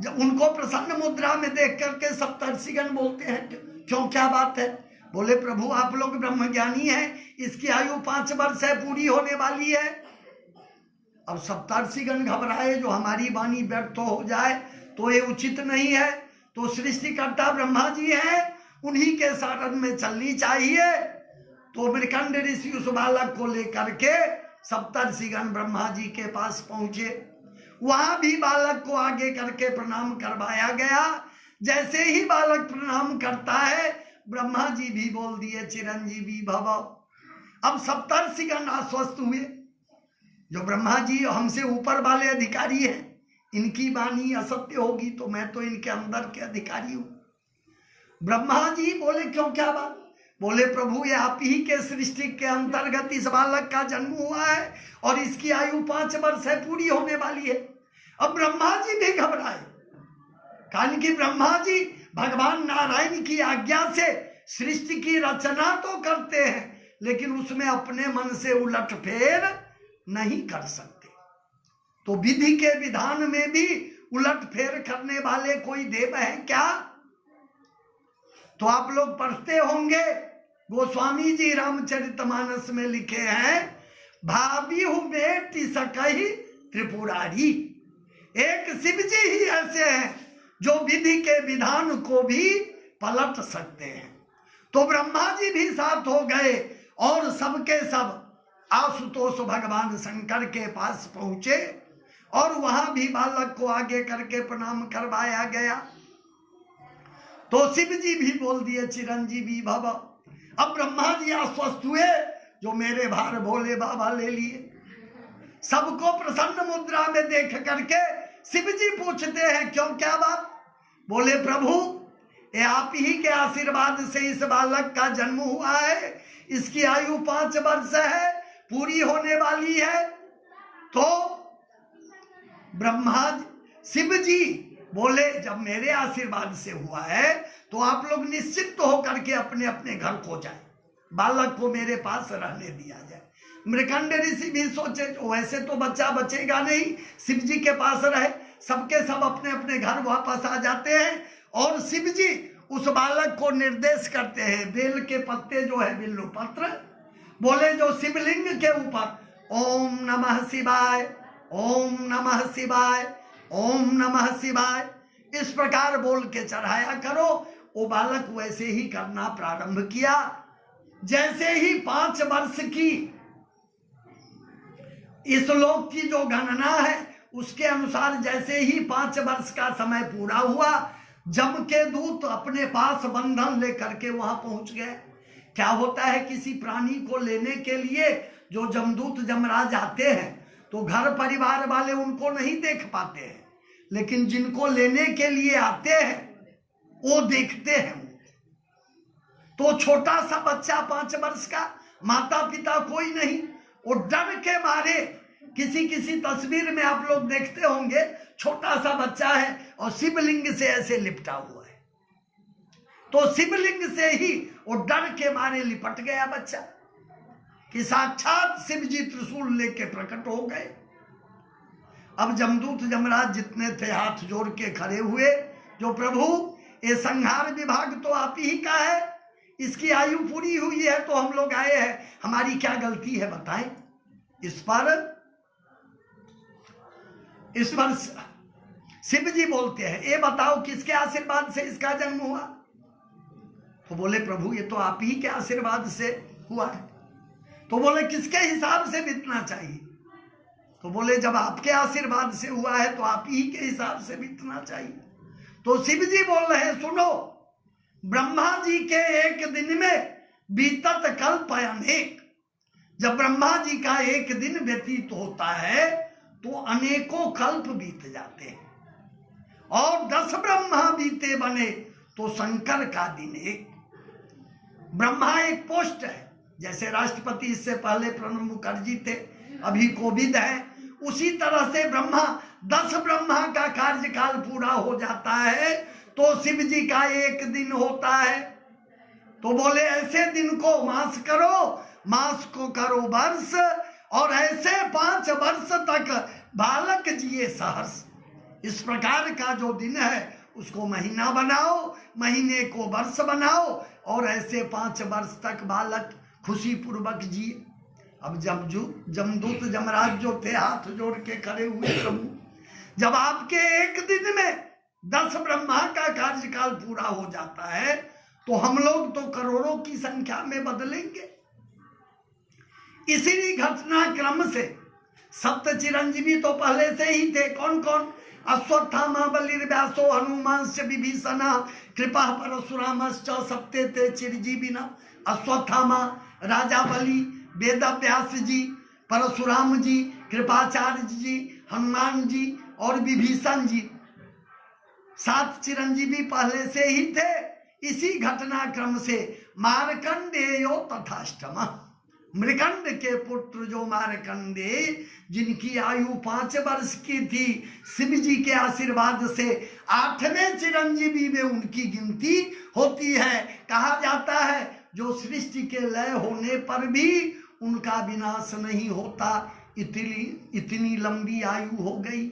जब उनको प्रसन्न मुद्रा में देख करके सप्तर्षिगण बोलते हैं, क्यों क्या बात है? बोले प्रभु आप लोग ब्रह्म ज्ञानी हैं, इसकी आयु 5 वर्ष है, पूरी होने वाली है। अब सप्तर्षिगण घबराए, जो हमारी वाणी व्यर्थ हो जाए तो ये उचित नहीं है। तो सृष्टिकर्ता ब्रह्मा जी हैं, उन्हीं के शरण में चलनी चाहिए। तो मृकंड ऋषि उस बालक को लेकर के सप्तर्षिगण ब्रह्मा जी के पास पहुंचे। वहां भी बालक को आगे करके प्रणाम करवाया गया। जैसे ही बालक प्रणाम करता है, ब्रह्मा जी भी बोल दिए चिरंजीवी भव। अब सप्तर्षिगण आश्वस्त हुए, जो ब्रह्मा जी हमसे ऊपर वाले अधिकारी हैं, इनकी वाणी असत्य होगी तो मैं तो इनके अंदर के अधिकारी हूं। ब्रह्मा जी बोले क्यों, क्या बात? बोले प्रभु ये आप ही के सृष्टि के अंतर्गत इस बालक का जन्म हुआ है और इसकी आयु 5 वर्ष है, पूरी होने वाली है। अब ब्रह्मा जी भी घबराए, कारण कि ब्रह्मा जी भगवान नारायण की आज्ञा से सृष्टि की रचना तो करते हैं, लेकिन उसमें अपने मन से उलटफेर नहीं कर सकते। तो विधि के विधान में भी उलटफेर करने वाले कोई देव है क्या? तो आप लोग पढ़ते होंगे, गोस्वामी जी रामचरितमानस में लिखे हैं, भाभी हूं बेटी सकही त्रिपुरारी। एक शिव जी ही ऐसे हैं जो विधि के विधान को भी पलट सकते हैं। तो ब्रह्मा जी भी साथ हो गए और सबके सब आशुतोष भगवान शंकर के पास पहुंचे और वहां भी बालक को आगे करके प्रणाम करवाया गया। तो शिव जी भी बोल दिए चिरंजीवी भव। अब ब्रह्मा जी आश्वस्त हुए, जो मेरे भार भोले बाबा ले लिए। सबको प्रसन्न मुद्रा में देख करके शिव जी पूछते हैं क्यों, क्या बात? बोले प्रभु ये आप ही के आशीर्वाद से इस बालक का जन्म हुआ है, इसकी आयु 5 वर्ष है, पूरी होने वाली है। तो ब्रह्मा शिव जी बोले जब मेरे आशीर्वाद से हुआ है तो आप लोग निश्चित होकर के अपने अपने घर को जाए, बालक को मेरे पास रहने दिया जाए। मृकंड ऋषि भी सोचे वैसे तो बच्चा बचेगा नहीं, शिव जी के पास रहे। सबके सब अपने अपने घर वापस आ जाते हैं और शिव जी उस बालक को निर्देश करते हैं। बेल के पत्ते जो है बिल्लु पत्र, बोले जो शिवलिंग के ऊपर ओम नमः शिवाय, ओम नमः शिवाय, ओम नमः शिवाय इस प्रकार बोल के चढ़ाया करो। वो बालक वैसे ही करना प्रारंभ किया। जैसे ही 5 वर्ष की इस लोक की जो गणना है उसके अनुसार जैसे ही 5 वर्ष का समय पूरा हुआ, जम के दूत अपने पास बंधन लेकर के वहां पहुंच गए। क्या होता है, किसी प्राणी को लेने के लिए जो जमदूत जमराज आते हैं तो घर परिवार वाले उनको नहीं देख पाते हैं, लेकिन जिनको लेने के लिए आते हैं वो देखते हैं। तो छोटा सा बच्चा 5 वर्ष का, माता पिता कोई नहीं, वो डर के मारे, किसी किसी तस्वीर में आप लोग देखते होंगे छोटा सा बच्चा है और शिवलिंग से ऐसे लिपटा हुआ है। तो शिवलिंग से ही वो डर के मारे लिपट गया बच्चा कि साक्षात शिव जी त्रिशूल लेके प्रकट हो गए। अब जमदूत जमराज जितने थे हाथ जोड़ के खड़े हुए, जो प्रभु ये संहार विभाग तो आप ही का है, इसकी आयु पूरी हुई है तो हम लोग आए हैं, हमारी क्या गलती है बताएं। इस पर शिव जी बोलते हैं ये बताओ किसके आशीर्वाद से इसका जन्म हुआ? तो बोले प्रभु ये तो आप ही के आशीर्वाद से हुआ है। तो बोले किसके हिसाब से बीतना चाहिए? तो बोले जब आपके आशीर्वाद से हुआ है तो आप ही के हिसाब से बीतना चाहिए। तो शिव जी बोल रहे हैं सुनो, ब्रह्मा जी के एक दिन में बीतत कल्प अनेक। जब ब्रह्मा जी का एक दिन व्यतीत होता है तो अनेकों कल्प बीत जाते हैं, और 10 ब्रह्मा बीते बने तो शंकर का दिन एक। ब्रह्मा एक पोस्ट है, जैसे राष्ट्रपति इससे पहले प्रणब मुखर्जी थे, अभी कोविद है, उसी तरह से ब्रह्मा 10 ब्रह्मा का कार्यकाल पूरा हो जाता है तो शिव जी का एक दिन होता है। तो बोले ऐसे दिन को मास करो, मास को करो वर्ष, और ऐसे 5 वर्ष तक बालक जिए सहर्ष। इस प्रकार का जो दिन है उसको महीना बनाओ, महीने को वर्ष बनाओ, और ऐसे 5 वर्ष तक बालक खुशी पूर्वक जिए। अब जमदूत जमराज जो थे हाथ जोड़ के खड़े हुए, प्रभु जब आपके एक दिन में 10 ब्रह्मा का कार्यकाल पूरा हो जाता है तो हम लोग तो करोड़ों की संख्या में बदलेंगे। इसी घटनाक्रम से सप्त चिरंजीवी तो पहले से ही थे। कौन कौन? अश्वत्थामा बलिर्व्यासो हनुमांश्च विभीषण कृपा परशुरामश्च सप्ते ते चिरजीविना। अश्वत्थामा राजा बलि, वेदव्यास जी, परशुराम जी, कृपाचार्य जी, हनुमान जी और विभीषण जी, 7 चिरंजीवी पहले से ही थे। इसी घटनाक्रम से मार्कंडेयो तथाष्टम, मृकंड के पुत्र जो मार्कंडेय, जिनकी आयु 5 वर्ष की थी, शिव जी के आशीर्वाद से 8वें चिरंजीवी में उनकी गिनती होती है। कहा जाता है जो सृष्टि के लय होने पर भी उनका विनाश नहीं होता, इतनी लंबी आयु हो गई।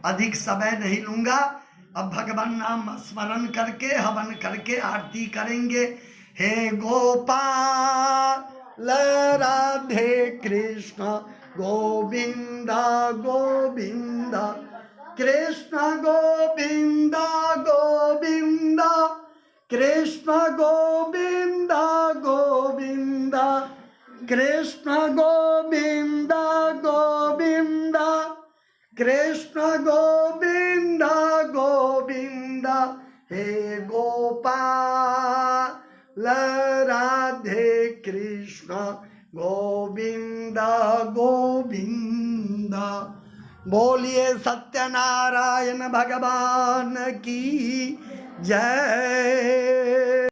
अधिक समय नहीं लूंगा, अब भगवान नाम स्मरण करके हवन करके आरती करेंगे। हे गोपाल राधे कृष्ण गोविंद गोविंद, कृष्ण गोविंद गोविंद, कृष्ण गोविंद गोविंद, कृष्ण गोविंद गोविंद, कृष्ण गोविंद गोविंद। हे गोपाल राधे कृष्ण गोविंद गोविंद। बोलिए सत्यनारायण भगवान की जय।